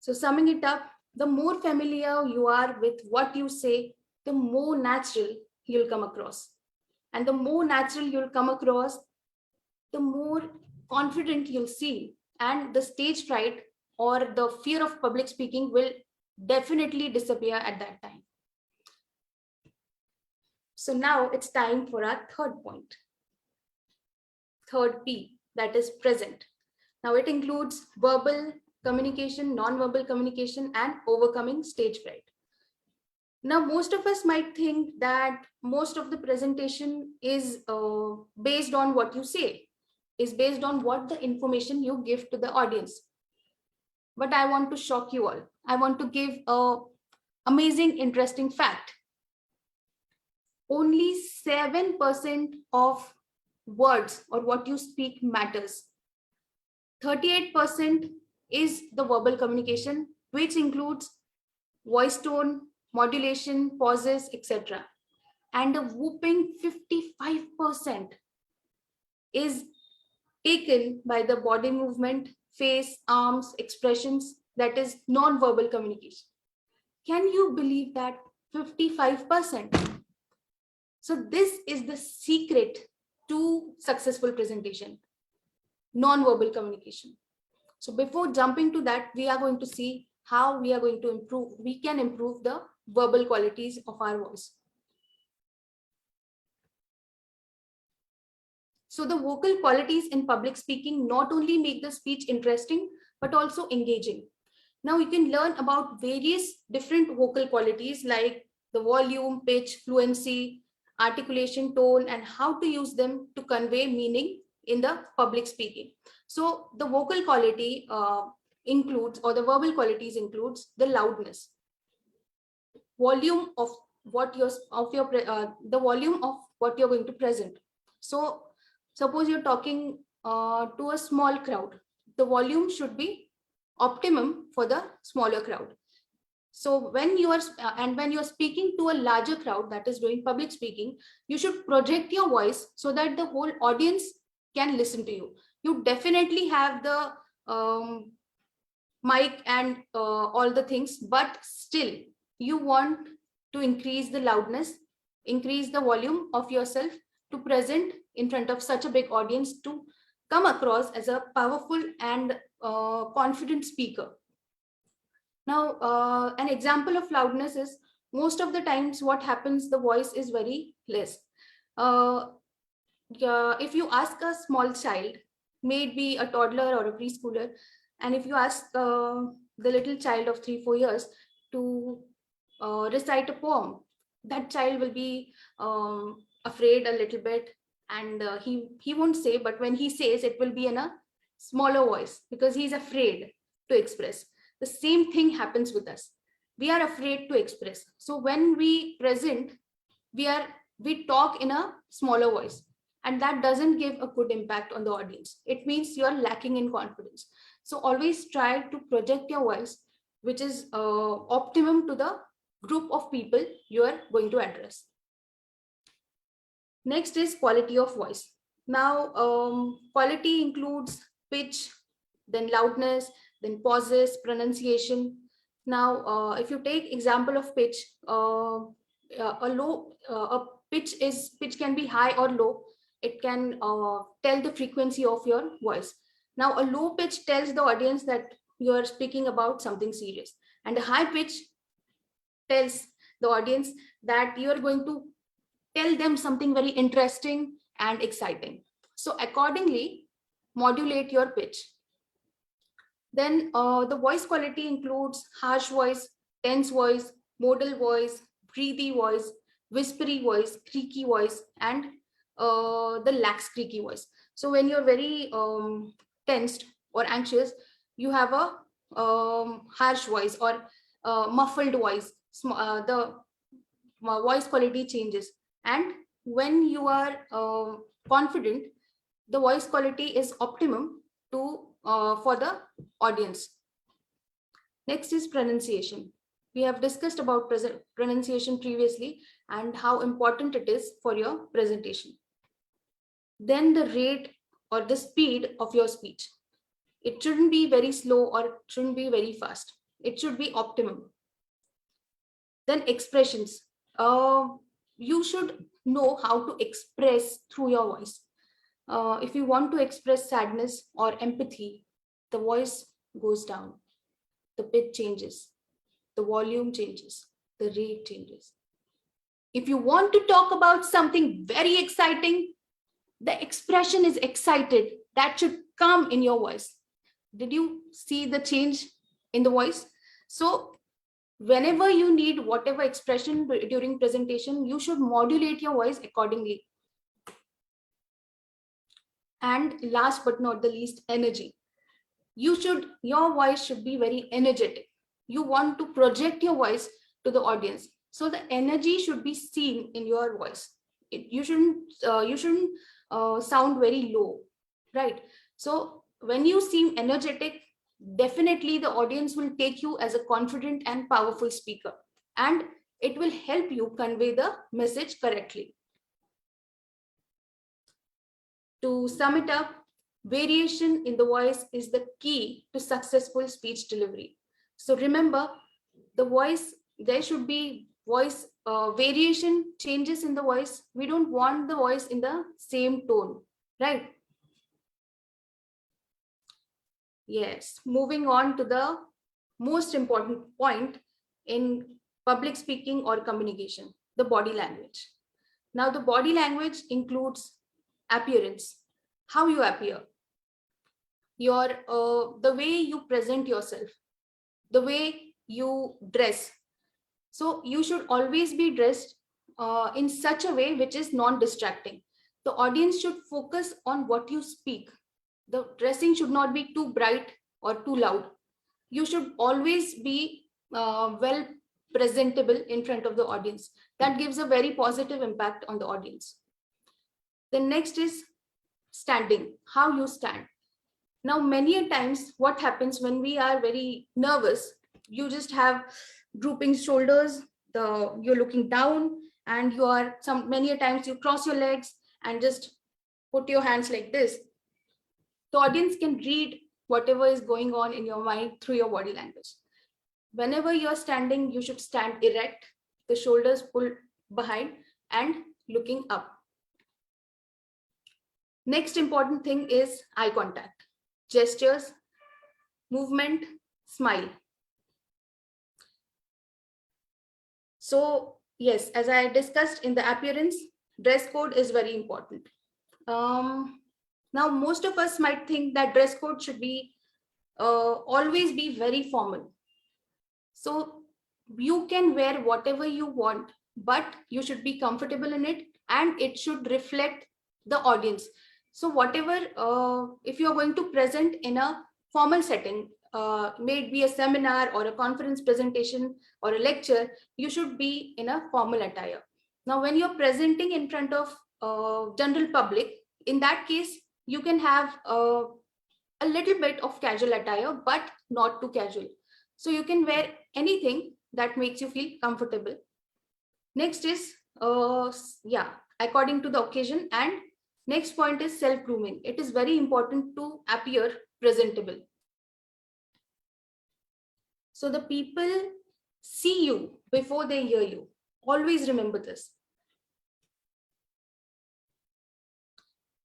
So summing it up, the more familiar you are with what you say, the more natural you'll come across. And the more natural you'll come across, the more confident you'll see. And the stage fright or the fear of public speaking will definitely disappear at that time. So now it's time for our third point. Third P, that is present. Now it includes verbal communication, non-verbal communication, and overcoming stage fright. Now, most of us might think that most of the presentation is based on what you say, is based on what the information you give to the audience. But I want to shock you all. I want to give a amazing, interesting fact. Only 7% of words or what you speak matters. 38% is the verbal communication, which includes voice tone, modulation, pauses, etc. And a whooping 55% is taken by the body movement, face, arms, expressions, that is non-verbal communication. Can you believe that? 55%. So this is the secret to successful presentation, non-verbal communication. So before jumping to that, we are going to see how we are going to we can improve the verbal qualities of our voice. So the vocal qualities in public speaking not only make the speech interesting, but also engaging. Now you can learn about various different vocal qualities like the volume, pitch, fluency, articulation, tone, and how to use them to convey meaning in the public speaking. So the vocal quality includes, or the verbal qualities includes the loudness, volume of what you're the volume of what you're going to present. So suppose you're talking to a small crowd, the volume should be optimum for the smaller crowd. So when you are when you're speaking to a larger crowd, that is doing public speaking, you should project your voice so that the whole audience can listen to you. You definitely have the mic and all the things, but still you want to increase the loudness, increase the volume of yourself to present in front of such a big audience, to come across as a powerful and confident speaker. Now, an example of loudness is, most of the times what happens, the voice is very less. If you ask a small child, maybe a toddler or a preschooler, and if you ask the little child of 3-4 years to recite a poem, that child will be afraid a little bit, and he won't say, but when he says, it will be in a smaller voice because he's afraid to express. The same thing happens with us. We are afraid to express. So when we present, we talk in a smaller voice, and that doesn't give a good impact on the audience. It means you are lacking in confidence. So always try to project your voice, which is optimum to the group of people you are going to address. Next is quality of voice. Now, quality includes pitch, then loudness, then pauses, pronunciation. Now, if you take example of pitch, a pitch can be high or low. It can tell the frequency of your voice. Now, a low pitch tells the audience that you are speaking about something serious, and a high pitch tells the audience that you are going to tell them something very interesting and exciting. So accordingly, modulate your pitch. Then the voice quality includes harsh voice, tense voice, modal voice, breathy voice, whispery voice, creaky voice, and the lax creaky voice. So when you're very tensed or anxious, you have a harsh voice or muffled voice. The voice quality changes. And when you are confident, the voice quality is optimum to for the audience. Next is pronunciation. We have discussed about pronunciation previously and how important it is for your presentation. Then the rate or the speed of your speech. It shouldn't be very slow or shouldn't be very fast. It should be optimum. Then expressions. you should know how to express through your voice. If you want to express sadness or empathy, the voice goes down, the pitch changes, the volume changes, the rate changes. If you want to talk about something very exciting, the expression is excited. That should come in your voice. Did you see the change in the voice? So whenever you need whatever expression during presentation, you should modulate your voice accordingly. And last but not the least, energy. Your voice should be very energetic. You want to project your voice to the audience. So the energy should be seen in your voice. You shouldn't sound very low, right? So when you seem energetic, definitely the audience will take you as a confident and powerful speaker, and it will help you convey the message correctly. To sum it up, variation in the voice is the key to successful speech delivery. So remember, there should be voice variation, changes in the voice. We don't want the voice in the same tone, right? Yes, moving on to the most important point in public speaking or communication, the body language. Now, the body language includes appearance, how you appear, the way you present yourself, the way you dress. So you should always be dressed in such a way which is non-distracting. The audience should focus on what you speak. The dressing should not be too bright or too loud. You should always be well presentable in front of the audience. That gives a very positive impact on the audience. The next is standing, how you stand. Now, many a times what happens when we are very nervous, you just have drooping shoulders, you're looking down, and many a times you cross your legs and just put your hands like this. The audience can read whatever is going on in your mind through your body language. Whenever you're standing, you should stand erect, the shoulders pulled behind and looking up. Next important thing is eye contact, gestures, movement, smile. So yes, as I discussed in the appearance, dress code is very important. Now, most of us might think that dress code should be always be very formal. So you can wear whatever you want, but you should be comfortable in it, and it should reflect the audience. So whatever, if you're going to present in a formal setting, may it be a seminar or a conference presentation or a lecture, you should be in a formal attire. Now, when you're presenting in front of general public, in that case, you can have a little bit of casual attire, but not too casual. So you can wear anything that makes you feel comfortable. Next is, according to the occasion. And next point is self-grooming. It is very important to appear presentable. So the people see you before they hear you. Always remember this.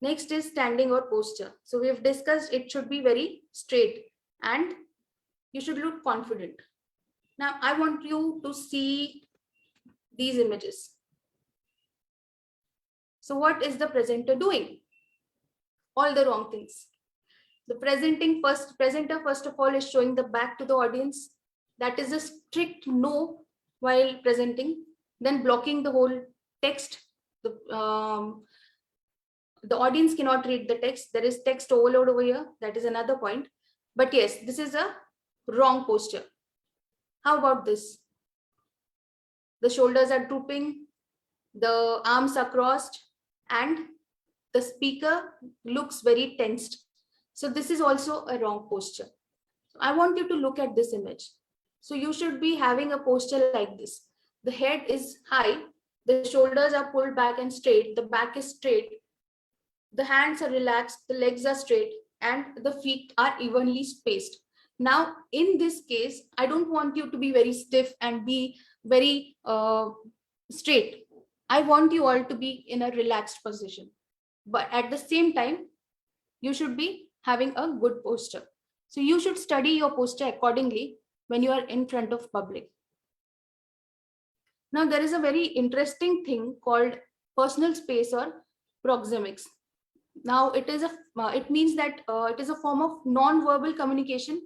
Next is standing or posture. So we have discussed it should be very straight and you should look confident. Now I want you to see these images. So what is the presenter doing? All the wrong things. The presenter first of all is showing the back to the audience. That is a strict no while presenting. Then blocking the whole text. The audience cannot read the text. There is text overload over here. That is another point. But yes, this is a wrong posture. How about this? The shoulders are drooping, the arms are crossed, and the speaker looks very tensed. So this is also a wrong posture. So I want you to look at this image. So you should be having a posture like this. The head is high, the shoulders are pulled back and straight, the back is straight, the hands are relaxed, the legs are straight, and the feet are evenly spaced. Now, in this case, I don't want you to be very stiff and be very straight. I want you all to be in a relaxed position, but at the same time, you should be having a good posture. So you should study your posture accordingly when you are in front of public. Now, there is a very interesting thing called personal space or proxemics. Now, it means that it is a form of non-verbal communication,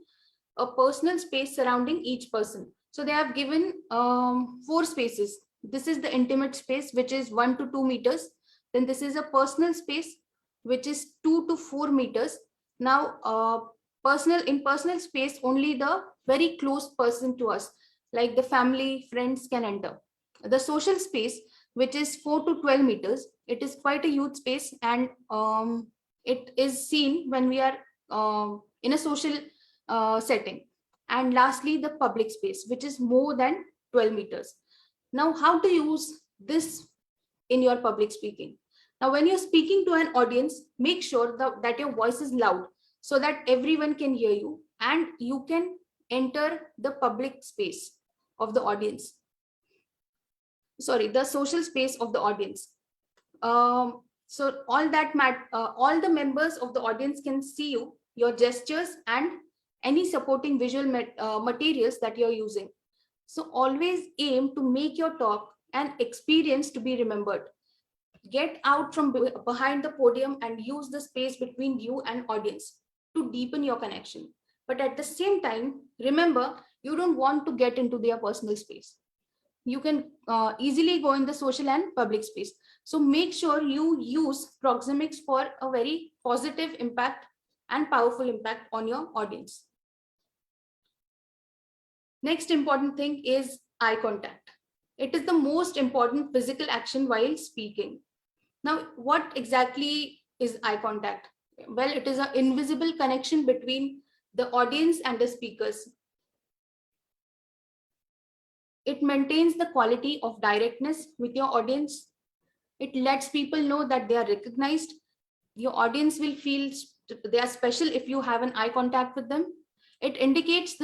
a personal space surrounding each person. So they have given 4 spaces. This is the intimate space, which is 1 to 2 meters. Then this is a personal space, which is 2 to 4 meters. Now, in personal space, only the very close person to us, like the family, friends, can enter. The social space, which is 4 to 12 meters, it is quite a huge space, and it is seen when we are in a social setting. And lastly, the public space, which is more than 12 meters. Now, how to use this in your public speaking? Now, when you're speaking to an audience, make sure that your voice is loud so that everyone can hear you and you can enter the public space of the audience. Sorry, the social space of the audience. So all the members of the audience can see you, your gestures, and any supporting visual materials that you're using. So always aim to make your talk an experience to be remembered. Get out from behind the podium and use the space between you and audience to deepen your connection. But at the same time, remember, you don't want to get into their personal space. You can easily go in the social and public space. So make sure you use proxemics for a very positive impact and powerful impact on your audience. Next important thing is eye contact. It is the most important physical action while speaking. Now, what exactly is eye contact? Well, it is an invisible connection between the audience and the speakers. It maintains the quality of directness with your audience. It lets people know that they are recognized. Your audience will feel they are special if you have an eye contact with them. It indicates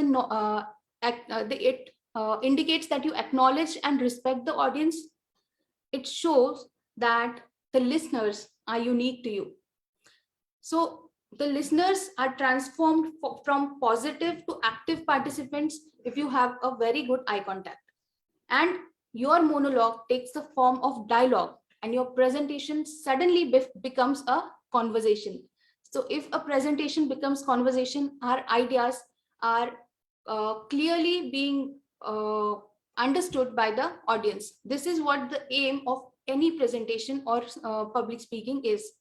indicates that you acknowledge and respect the audience. It shows that the listeners are unique to you. So the listeners are transformed from positive to active participants if you have a very good eye contact. And your monologue takes the form of dialogue, and your presentation suddenly becomes a conversation. So if a presentation becomes conversation, our ideas are clearly being understood by the audience. This is what the aim of any presentation or public speaking is.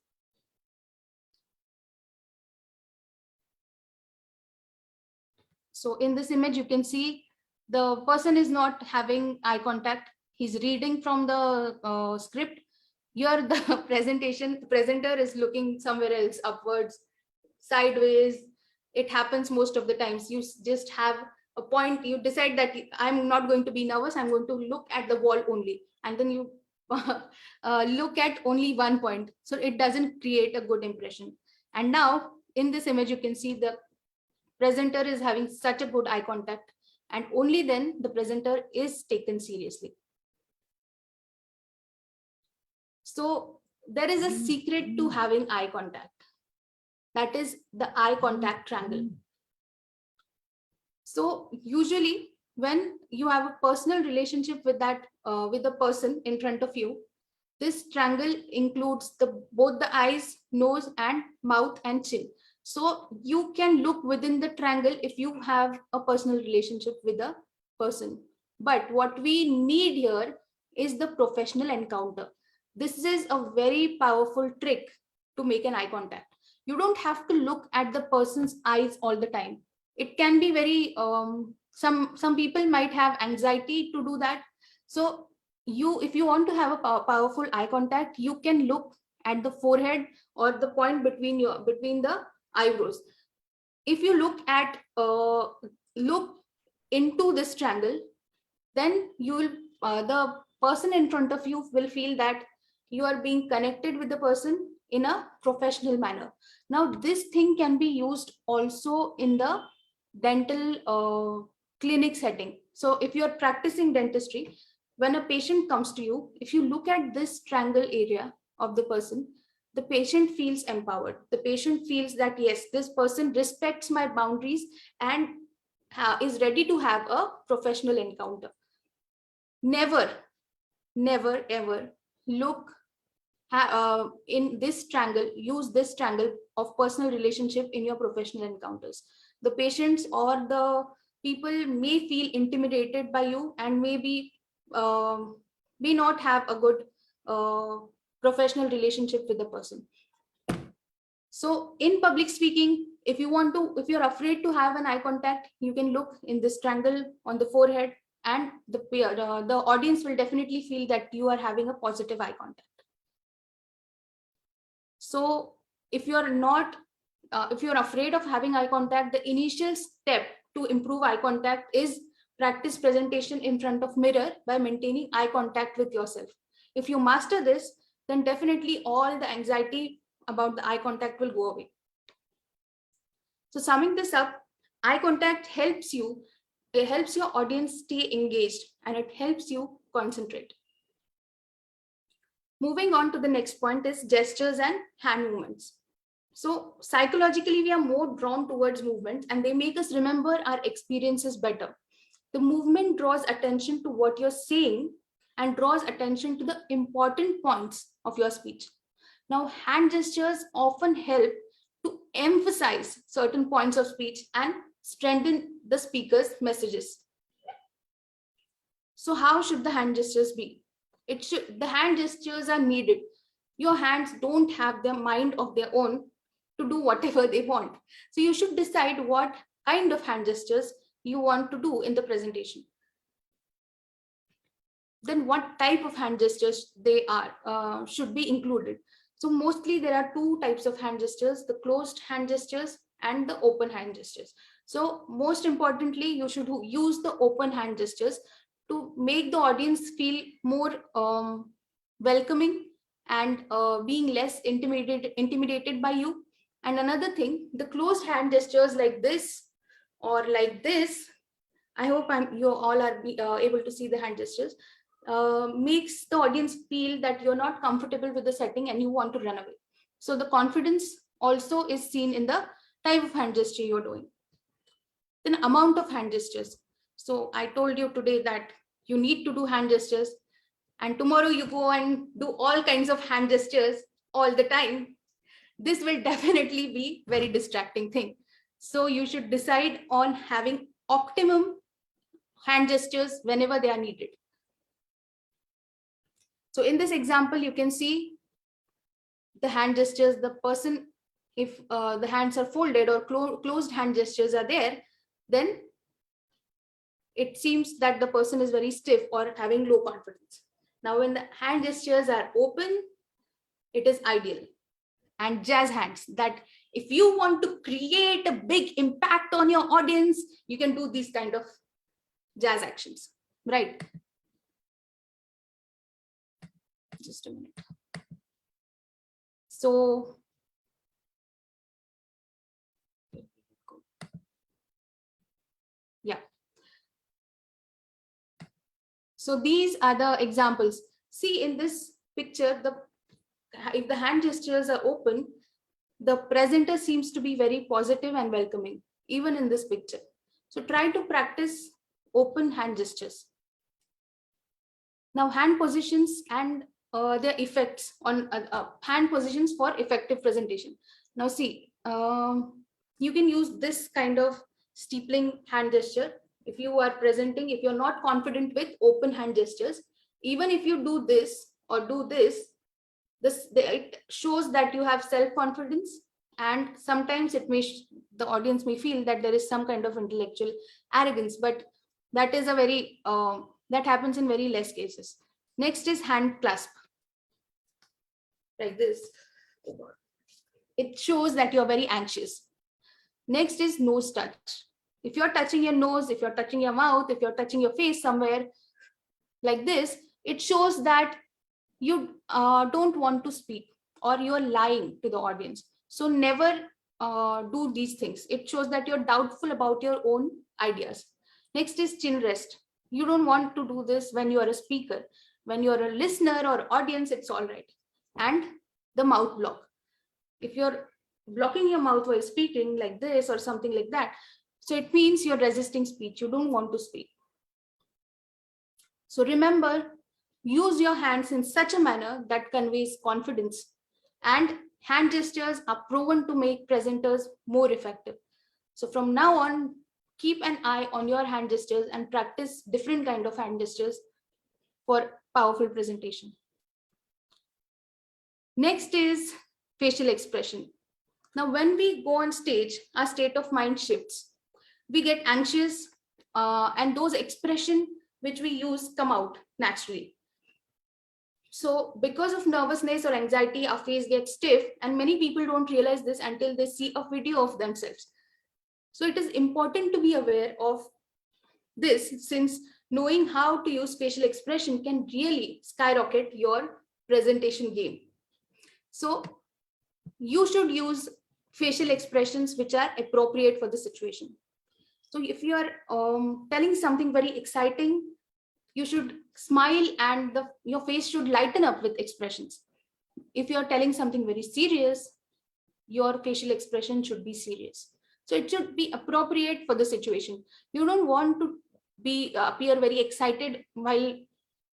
So in this image, you can see the person is not having eye contact. He's reading from the script. Here the presenter is looking somewhere else, upwards, sideways. It happens most of the times. You just have a point, you decide that I'm not going to be nervous, I'm going to look at the wall only. And then you look at only one point. So it doesn't create a good impression. And now in this image, you can see the presenter is having such a good eye contact, and only then the presenter is taken seriously. So there is a secret to having eye contact. That is the eye contact triangle. So usually when you have a personal relationship with the person in front of you, this triangle includes both the eyes, nose, and mouth and chin. So you can look within the triangle if you have a personal relationship with a person. But what we need here is the professional encounter. This is a very powerful trick to make an eye contact. You don't have to look at the person's eyes all the time. It can be very, some people might have anxiety to do that. So if you want to have a powerful eye contact, you can look at the forehead or the point between the eyebrows. If you look into this triangle, then the person in front of you will feel that you are being connected with the person in a professional manner. Now, this thing can be used also in the dental clinic setting. So if you are practicing dentistry, when a patient comes to you, if you look at this triangle area of the person, the patient feels empowered. The patient feels that, yes, this person respects my boundaries and is ready to have a professional encounter. Never, never, ever look in this triangle, use this triangle of personal relationship in your professional encounters. The patients or the people may feel intimidated by you and maybe may not have a good professional relationship with the person. So in public speaking, if you're afraid to have an eye contact, you can look in this triangle on the forehead, and the audience will definitely feel that you are having a positive eye contact. So if you're afraid of having eye contact, the initial step to improve eye contact is practice presentation in front of mirror by maintaining eye contact with yourself. If you master this, then definitely all the anxiety about the eye contact will go away. So summing this up, eye contact helps your audience stay engaged, and it helps you concentrate. Moving on to the next point is gestures and hand movements. So psychologically, we are more drawn towards movements, and they make us remember our experiences better. The movement draws attention to what you're saying and draws attention to the important points of your speech. Now, hand gestures often help to emphasize certain points of speech and strengthen the speaker's messages. So how should the hand gestures be? The hand gestures are needed. Your hands don't have their mind of their own to do whatever they want. So you should decide what kind of hand gestures you want to do in the presentation. Then what type of hand gestures they are should be included. So mostly there are two types of hand gestures, the closed hand gestures and the open hand gestures. So most importantly, you should use the open hand gestures to make the audience feel more welcoming and being less intimidated by you. And another thing, the closed hand gestures like this or like this, I hope you all are able to see the hand gestures, makes the audience feel that you're not comfortable with the setting and you want to run away. So the confidence also is seen in the type of hand gesture you're doing. Then amount of hand gestures. So I told you today that you need to do hand gestures, and tomorrow you go and do all kinds of hand gestures all the time. This will definitely be very distracting thing. So you should decide on having optimum hand gestures whenever they are needed. So in this example, you can see the hand gestures, the person, if the hands are folded or closed hand gestures are there, then it seems that the person is very stiff or having low confidence. Now, when the hand gestures are open, it is ideal. And jazz hands, that if you want to create a big impact on your audience, you can do these kind of jazz actions, right? Just a minute. So yeah. So these are the examples. See in this picture, if the hand gestures are open, the presenter seems to be very positive and welcoming, even in this picture. So try to practice open hand gestures. Now, hand positions and their effects on hand positions for effective presentation. Now see, you can use this kind of steepling hand gesture. If you are presenting, if you're not confident with open hand gestures, even if you do this or do this, it shows that you have self-confidence, and sometimes the audience may feel that there is some kind of intellectual arrogance, but that is that happens in very less cases. Next is hand clasp, like this. It shows that you're very anxious. Next is nose touch. If you're touching your nose, if you're touching your mouth, if you're touching your face somewhere like this, it shows that you don't want to speak or you're lying to the audience. So never do these things. It shows that you're doubtful about your own ideas. Next is chin rest. You don't want to do this when you are a speaker. When you're a listener or audience, it's all right. And the mouth block. If you're blocking your mouth while speaking like this or something like that, so it means you're resisting speech. You don't want to speak. So remember, use your hands in such a manner that conveys confidence. And hand gestures are proven to make presenters more effective. So from now on, keep an eye on your hand gestures and practice different kind of hand gestures for powerful presentation. Next is facial expression. Now, when we go on stage, our state of mind shifts. We get anxious, and those expression which we use come out naturally. So because of nervousness or anxiety, our face gets stiff, and many people don't realize this until they see a video of themselves. So it is important to be aware of this, since knowing how to use facial expression can really skyrocket your presentation game. So you should use facial expressions which are appropriate for the situation. So if you are telling something very exciting, you should smile and your face should lighten up with expressions. If you're telling something very serious, your facial expression should be serious. So it should be appropriate for the situation. You don't want to appear very excited while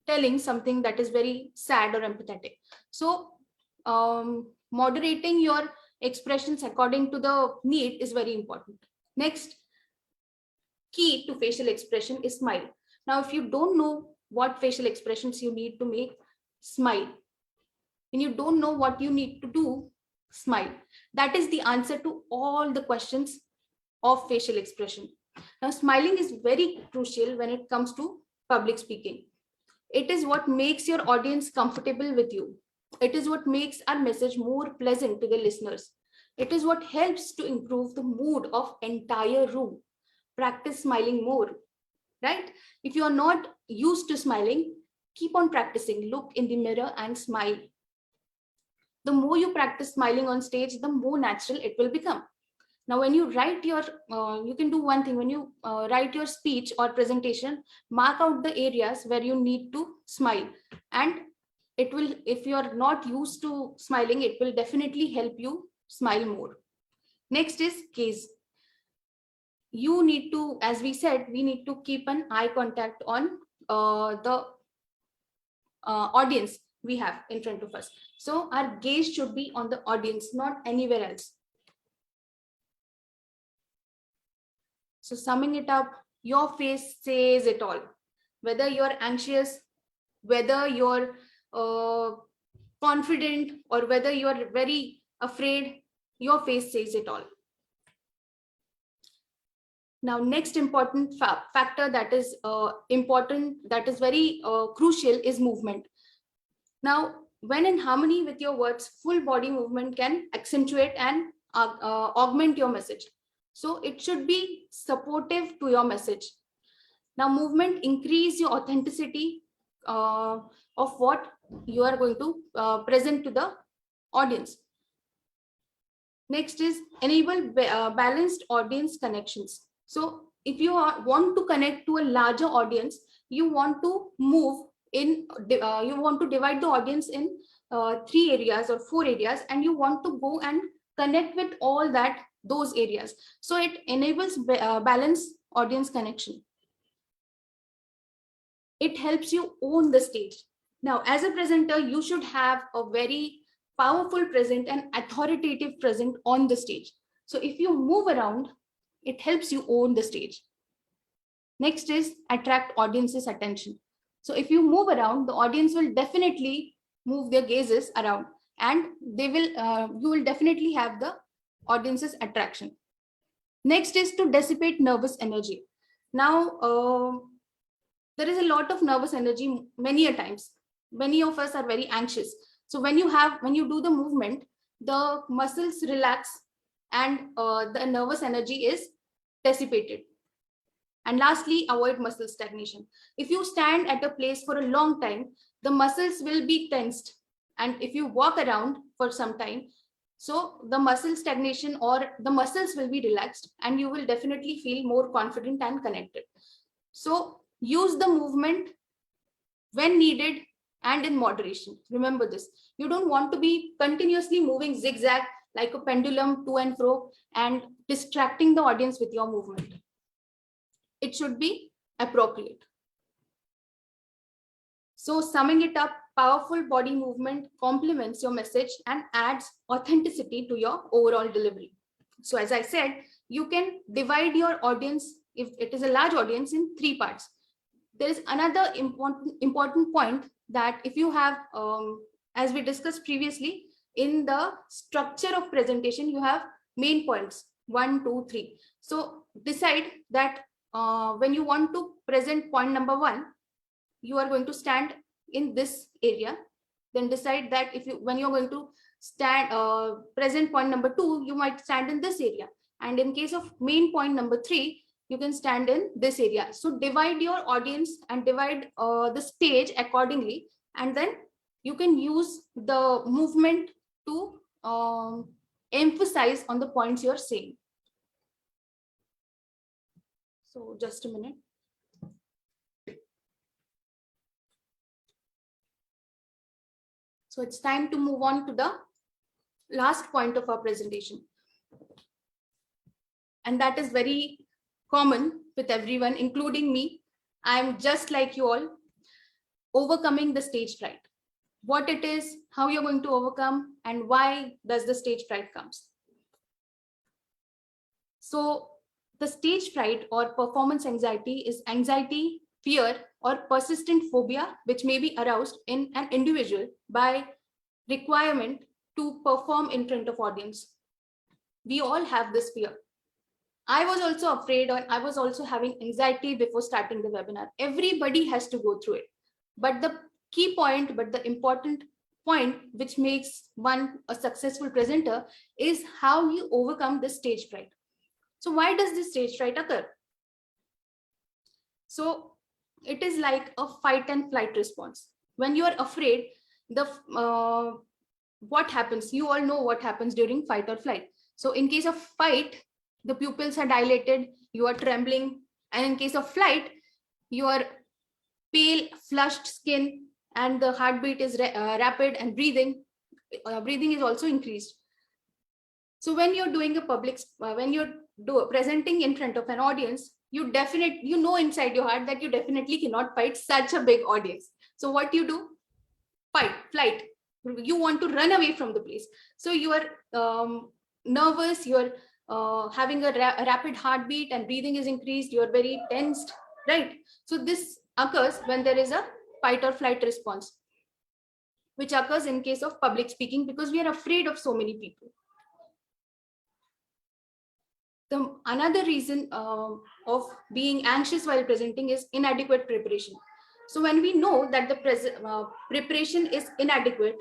telling something that is very sad or empathetic. So moderating your expressions according to the need is very important. Next key to facial expression is smile. Now, if you don't know what facial expressions you need to make, smile. When you don't know what you need to do, smile. That is the answer to all the questions of facial expression. Now, smiling is very crucial when it comes to public speaking. It is what makes your audience comfortable with you. It is what makes our message more pleasant to the listeners. It is what helps to improve the mood of entire room. Practice smiling more, right? If you are not used to smiling, keep on practicing. Look in the mirror and smile. The more you practice smiling on stage, the more natural it will become. Now, when you write your, you can do one thing. When you write your speech or presentation, mark out the areas where you need to smile. And it will, if you are not used to smiling, it will definitely help you smile more. Next is gaze. You need to, as we said, we need to keep an eye contact on the audience we have in front of us. So our gaze should be on the audience, not anywhere else. So summing it up, your face says it all. Whether you're anxious, whether you're confident, or whether you're very afraid, your face says it all. Now, next important factor that is important, that is very crucial, is movement. Now, when in harmony with your words, full body movement can accentuate and augment your message. So it should be supportive to your message. Now, movement increase your authenticity of what you are going to present to the audience. Next is enable balanced audience connections. So if you want to connect to a larger audience, you want to move in, you want to divide the audience in 3 areas or 4 areas, and you want to go and connect with all those areas. So it enables balanced audience connection. It helps you own the stage. Now, as a presenter, you should have a very powerful present and authoritative present on the stage. So if you move around, it helps you own the stage. Next is attract audience's attention. So if you move around, the audience will definitely move their gazes around, and they will, you will definitely have the audience's attraction. Next is to dissipate nervous energy. Now, there is a lot of nervous energy many a times. Many of us are very anxious. So when you do the movement, the muscles relax and the nervous energy is dissipated. And lastly, avoid muscle stagnation. If you stand at a place for a long time, the muscles will be tensed. And if you walk around for some time, so the muscle stagnation or the muscles will be relaxed, and you will definitely feel more confident and connected. So use the movement when needed and in moderation. Remember this. You don't want to be continuously moving zigzag like a pendulum to and fro and distracting the audience with your movement. It should be appropriate. So summing it up, powerful body movement complements your message and adds authenticity to your overall delivery. So as I said, you can divide your audience, if it is a large audience, in 3 parts. There is another important point that if you have, as we discussed previously, in the structure of presentation, you have main points, 1, 2, 3. So decide that when you want to present point number 1, you are going to stand in this area. Then decide that when you're going to stand present point number 2, you might stand in this area. And in case of main point number 3, you can stand in this area. So divide your audience and divide the stage accordingly. And then you can use the movement to emphasize on the points you're saying. So just a minute. So it's time to move on to the last point of our presentation. And that is very common with everyone, including me. I'm just like you all, overcoming the stage fright. What it is, how you're going to overcome, and why does the stage fright comes. So the stage fright or performance anxiety is anxiety, fear, or persistent phobia which may be aroused in an individual by requirement to perform in front of audience. We all have this fear. I was also afraid, or I was also having anxiety before starting the webinar. Everybody has to go through it. But the key point, but the important point which makes one a successful presenter is how you overcome this stage fright. So why does this stage fright occur? So it is like a fight and flight response. When you are afraid, what happens? You all know what happens during fight or flight. So in case of fight, the pupils are dilated, you are trembling, and in case of flight, your pale, flushed skin and the heartbeat is rapid, and breathing is also increased. So when you're doing a public, when you're presenting in front of an audience, you know inside your heart that you definitely cannot fight such a big audience. So what you do? Fight, flight. You want to run away from the place. So you are nervous, you're having a rapid heartbeat and breathing is increased, you're very tensed, right? So this occurs when there is a fight or flight response, which occurs in case of public speaking because we are afraid of so many people. Another reason of being anxious while presenting is inadequate preparation. So when we know that the preparation is inadequate,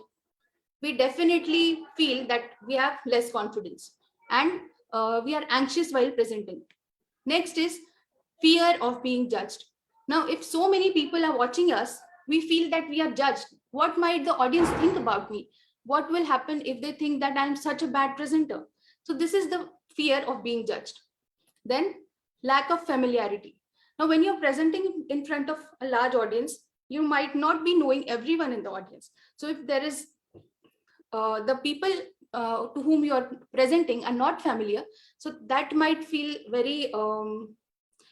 we definitely feel that we have less confidence and we are anxious while presenting. Next is fear of being judged. Now, if so many people are watching us, we feel that we are judged. What might the audience think about me? What will happen if they think that I'm such a bad presenter? So this is the fear of being judged. Then lack of familiarity. Now, when you're presenting in front of a large audience, you might not be knowing everyone in the audience. So if there is the people to whom you are presenting are not familiar, so that might feel very,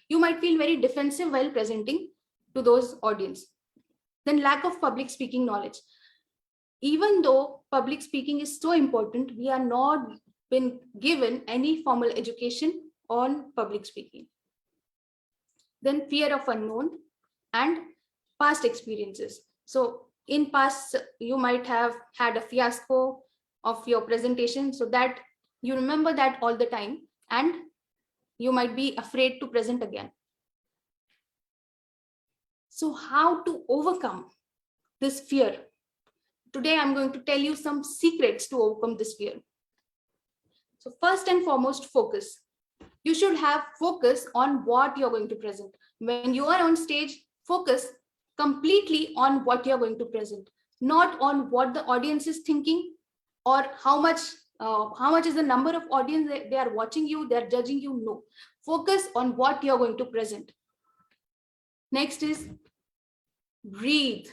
you might feel very defensive while presenting to those audience. Then lack of public speaking knowledge. Even though public speaking is so important, we are not been given any formal education on public speaking. Then fear of unknown and past experiences. So in past, you might have had a fiasco of your presentation, so that you remember that all the time and you might be afraid to present again. So how to overcome this fear? Today, I'm going to tell you some secrets to overcome this fear. So first and foremost, focus. You should have focus on what you're going to present. When you are on stage, focus completely on what you're going to present, not on what the audience is thinking or how much is the number of audience they are watching you, they're judging you. No, focus on what you're going to present. Next is breathe.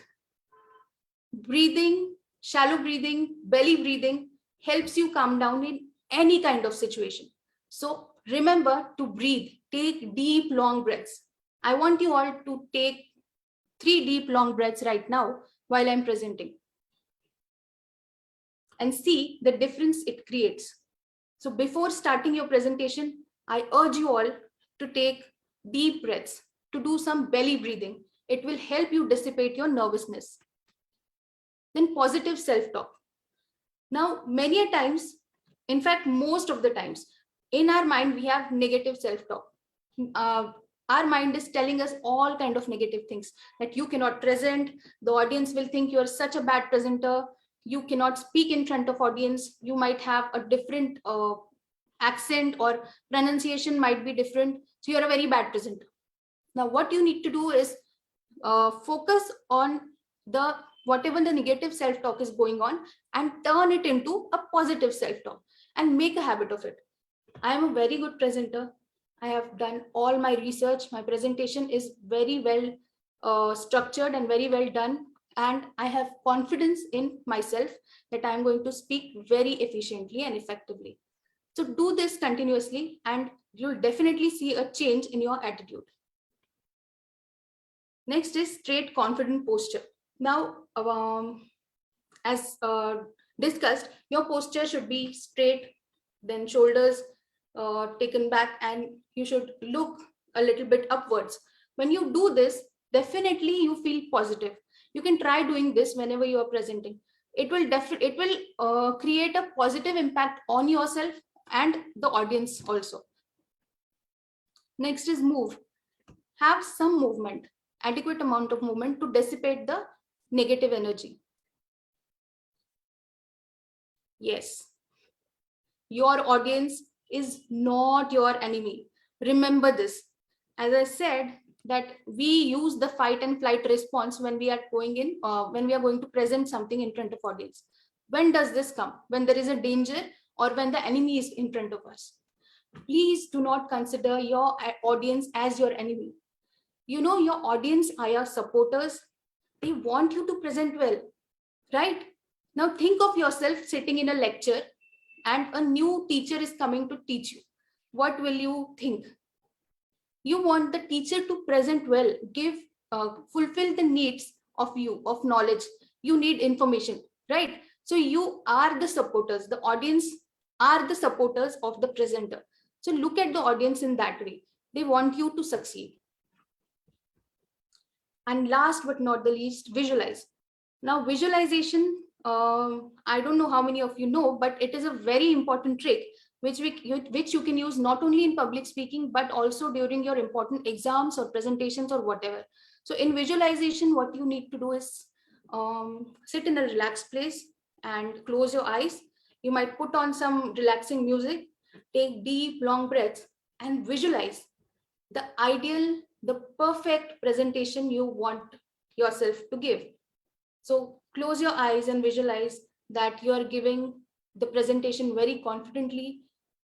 Breathing, shallow breathing, belly breathing helps you calm down in any kind of situation. So remember to breathe. Take deep, long breaths. I want you all to take 3 deep, long breaths right now while I'm presenting and see the difference it creates. So before starting your presentation, I urge you all to take deep breaths, to do some belly breathing. It will help you dissipate your nervousness. Then positive self-talk. Now, many a times, in fact, most of the times, in our mind, we have negative self-talk. Our mind is telling us all kind of negative things, that you cannot present, the audience will think you're such a bad presenter, you cannot speak in front of audience, you might have a different accent or pronunciation might be different, so you're a very bad presenter. Now, what you need to do is focus on the whatever the negative self-talk is going on and turn it into a positive self-talk and make a habit of it. I am a very good presenter. I have done all my research. My presentation is very well structured and very well done. And I have confidence in myself that I'm going to speak very efficiently and effectively. So do this continuously and you'll definitely see a change in your attitude. Next is straight, confident posture. Now, as discussed, your posture should be straight, then shoulders taken back, and you should look a little bit upwards. When you do this, definitely you feel positive. You can try doing this whenever you are presenting. It will create a positive impact on yourself and the audience also. Next is move. Have some movement, adequate amount of movement to dissipate the negative energy. Yes, your audience is not your enemy. Remember this. As I said, that we use the fight and flight response when we are going to present something in front of audience. When does this come? When there is a danger or when the enemy is in front of us. Please do not consider your audience as your enemy. You know, your audience are your supporters. They want you to present well, right? Now think of yourself sitting in a lecture and a new teacher is coming to teach you. What will you think? You want the teacher to present well, fulfill the needs of you, of knowledge. You need information, right? So you are the supporters. The audience are the supporters of the presenter. So look at the audience in that way. They want you to succeed. And last but not the least, visualize. Now, visualization, I don't know how many of you know, but it is a very important trick which you can use not only in public speaking, but also during your important exams or presentations or whatever. So in visualization, what you need to do is sit in a relaxed place and close your eyes. You might put on some relaxing music, take deep, long breaths and visualize the ideal, the perfect presentation you want yourself to give. So close your eyes and visualize that you are giving the presentation very confidently.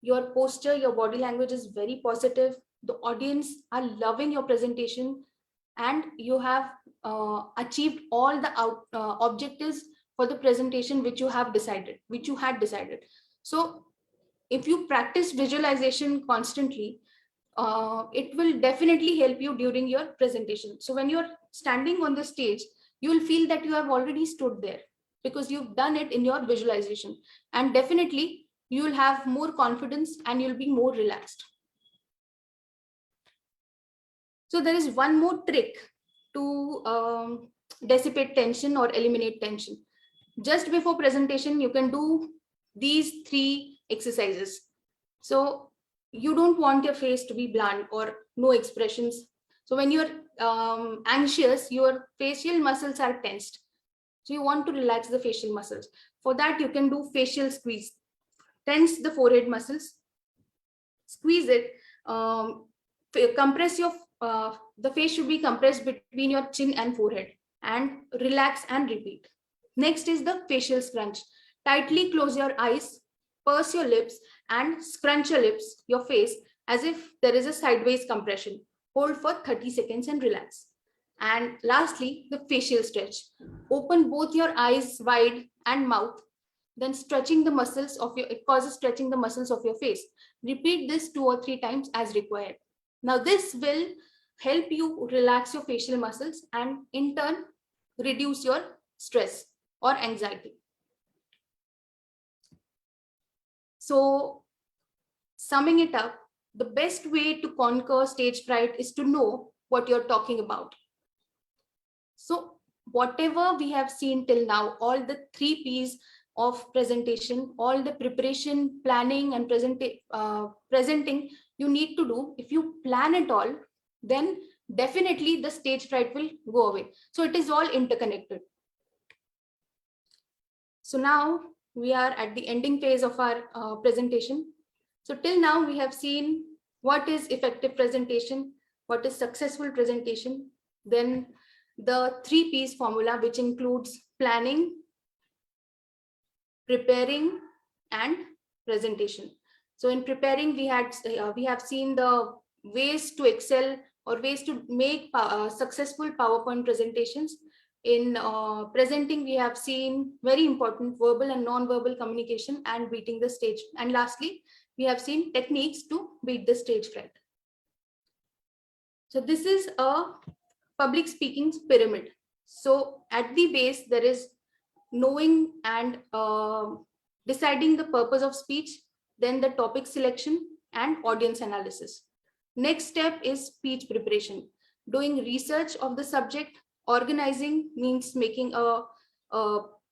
Your posture, your body language is very positive. The audience are loving your presentation and you have achieved all the objectives for the presentation which you had decided. So if you practice visualization constantly, it will definitely help you during your presentation. So when you're standing on the stage, you will feel that you have already stood there because you've done it in your visualization, and definitely you will have more confidence and you'll be more relaxed. So there is one more trick to dissipate tension or eliminate tension. Just before presentation, you can do these 3 exercises. So you don't want your face to be bland or no expressions. So when you're anxious, your facial muscles are tensed. So you want to relax the facial muscles. For that, you can do facial squeeze. Tense the forehead muscles, squeeze it, compress your, the face should be compressed between your chin and forehead, and relax and repeat. Next is the facial scrunch. Tightly close your eyes, purse your lips and scrunch your lips, your face, as if there is a sideways compression. Hold for 30 seconds and relax. And lastly, the facial stretch. Open both your eyes wide and mouth, then stretching the muscles of your, it causes stretching the muscles of your face. Repeat this 2 or 3 times as required. Now this will help you relax your facial muscles and in turn reduce your stress or anxiety. So summing it up, the best way to conquer stage fright is to know what you're talking about. So whatever we have seen till now, all the 3 P's of presentation, all the preparation, planning and presenting you need to do, if you plan it all, then definitely the stage fright will go away. So it is all interconnected. So now we are at the ending phase of our presentation. So till now we have seen what is effective presentation, what is successful presentation, then the 3 P's formula, which includes planning, preparing and presentation. So in preparing, we have seen the ways to excel or ways to make successful PowerPoint presentations. In presenting, we have seen very important verbal and non-verbal communication and beating the stage. And lastly, we have seen techniques to beat the stage fright. So this is a public speaking pyramid. So at the base, there is knowing and deciding the purpose of speech, then the topic selection and audience analysis. Next step is speech preparation, doing research of the subject. Organizing means making a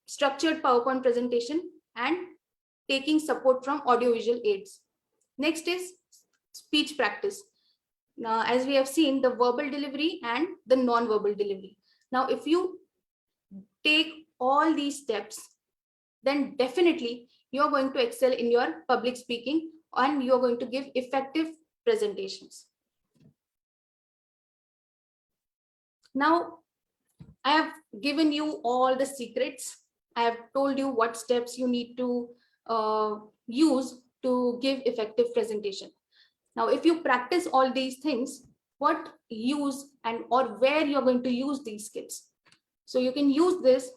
structured PowerPoint presentation and taking support from audiovisual aids. Next is speech practice. Now, as we have seen, the verbal delivery and the non-verbal delivery. Now, if you take all these steps, then definitely you're going to excel in your public speaking and you're going to give effective presentations. Now, I have given you all the secrets. I have told you what steps you need to use to give effective presentation. Now, if you practice all these things, what use and or where you're going to use these skills? So you can use this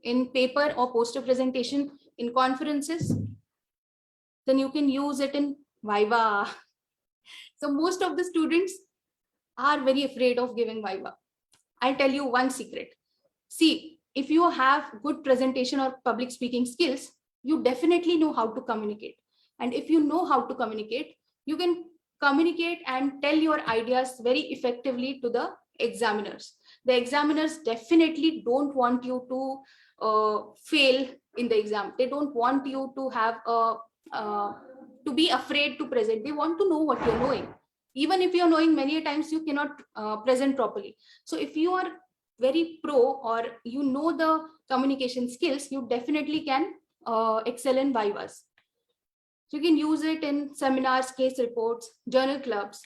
in paper or poster presentation, in conferences. Then you can use it in Viva. So most of the students are very afraid of giving Viva. I'll tell you one secret. See, if you have good presentation or public speaking skills, you definitely know how to communicate. And if you know how to communicate, you can communicate and tell your ideas very effectively to the examiners. The examiners definitely don't want you to fail in the exam. They don't want you to have to be afraid to present. They want to know what you're knowing. Even if you're knowing, many times you cannot present properly. So if you are very pro or you know the communication skills, you definitely can excel in Vivas. So you can use it in seminars, case reports, journal clubs,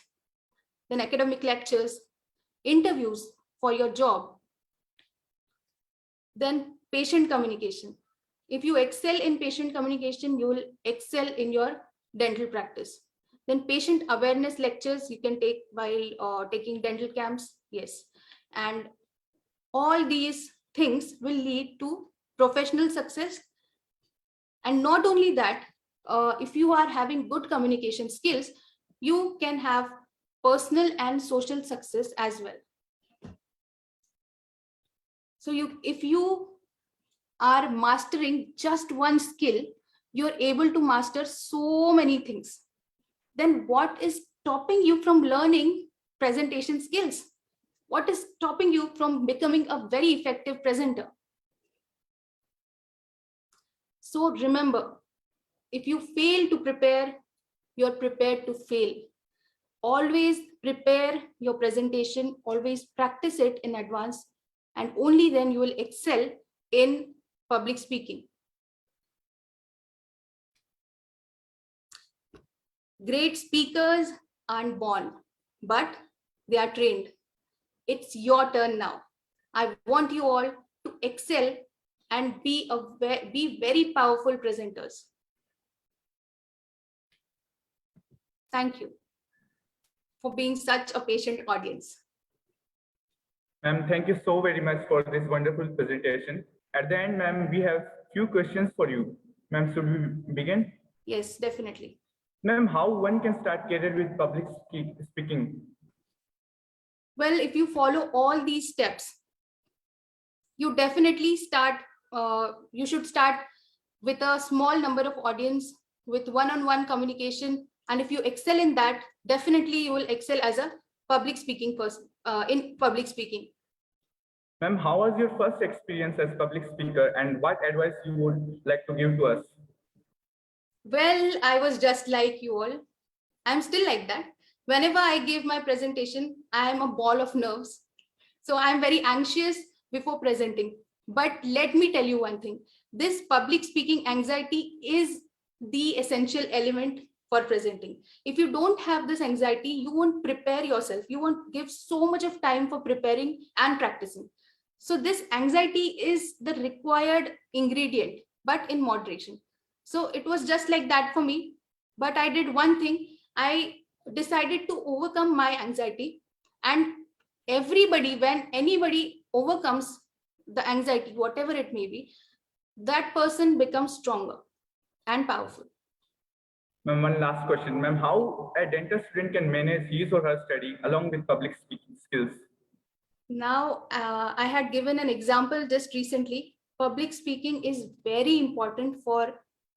then academic lectures, interviews for your job, then patient communication. If you excel in patient communication, you will excel in your dental practice. Then patient awareness lectures you can take while taking dental camps. Yes. And all these things will lead to professional success. And not only that, if you are having good communication skills, you can have personal and social success as well. So if you are mastering just one skill, you're able to master so many things. Then what is stopping you from learning presentation skills? What is stopping you from becoming a very effective presenter? So remember, if you fail to prepare, you're prepared to fail. Always prepare your presentation, always practice it in advance, and only then you will excel in public speaking. Great speakers aren't born, but they are trained. It's your turn now. I want you all to excel and be very powerful presenters. Thank you for being such a patient audience. Ma'am, thank you so very much for this wonderful presentation. At the end, ma'am, we have few questions for you. Ma'am, should we begin? Yes, definitely. Ma'am, how one can start career with public speaking? Well, if you follow all these steps, you definitely start, you should start with a small number of audience, with one-on-one communication. And if you excel in that, definitely you will excel as a public speaking person, in public speaking. Ma'am, how was your first experience as public speaker and what advice you would like to give to us? Well, I was just like you all. I'm still like that. Whenever I give my presentation, I am a ball of nerves. So I'm very anxious before presenting. But let me tell you one thing. This public speaking anxiety is the essential element for presenting. If you don't have this anxiety, you won't prepare yourself. You won't give so much of time for preparing and practicing. So this anxiety is the required ingredient, but in moderation. So it was just like that for me. But I did one thing. I decided to overcome my anxiety. And everybody, when anybody overcomes the anxiety, whatever it may be, that person becomes stronger and powerful. Ma'am, one last question. Ma'am, how a dental student can manage his or her study along with public speaking skills? Now, I had given an example just recently. Public speaking is very important for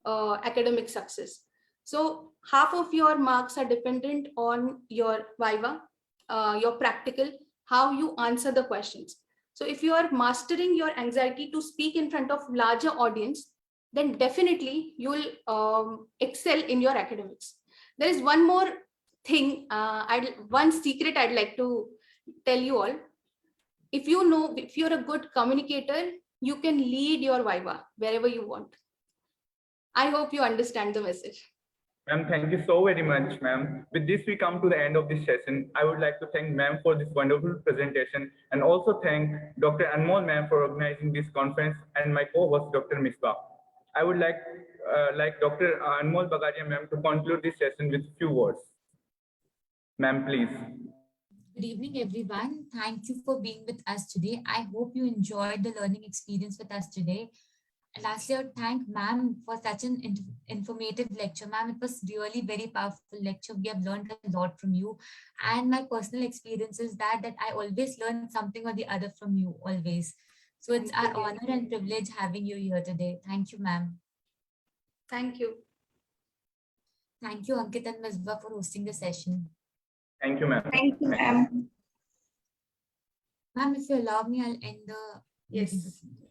academic success. So half of your marks are dependent on your viva, your practical, how you answer the questions. So if you are mastering your anxiety to speak in front of larger audience, then definitely you will excel in your academics. There is one more thing, one secret I'd like to tell you all. If you're a good communicator, you can lead your viva wherever you want. I hope you understand the message. Ma'am, thank you so very much, ma'am. With this, we come to the end of this session. I would like to thank ma'am for this wonderful presentation and also thank Dr. Anmol ma'am for organizing this conference and my co-host, Dr. Misbah. I would like Dr. Anmol Bagaria ma'am to conclude this session with few words. Ma'am, please. Good evening, everyone. Thank you for being with us today. I hope you enjoyed the learning experience with us today. And lastly, I would thank ma'am for such an informative lecture. Ma'am, it was really very powerful lecture. We have learned a lot from you. And my personal experience is that I always learn something or the other from you, always. So it's our honor and privilege having you here today. Thank you, ma'am. Thank you. Thank you, Ankit and Misbah, for hosting the session. Thank you, ma'am. Thank you, ma'am. Ma'am, if you allow me, I'll end the Yes. meeting.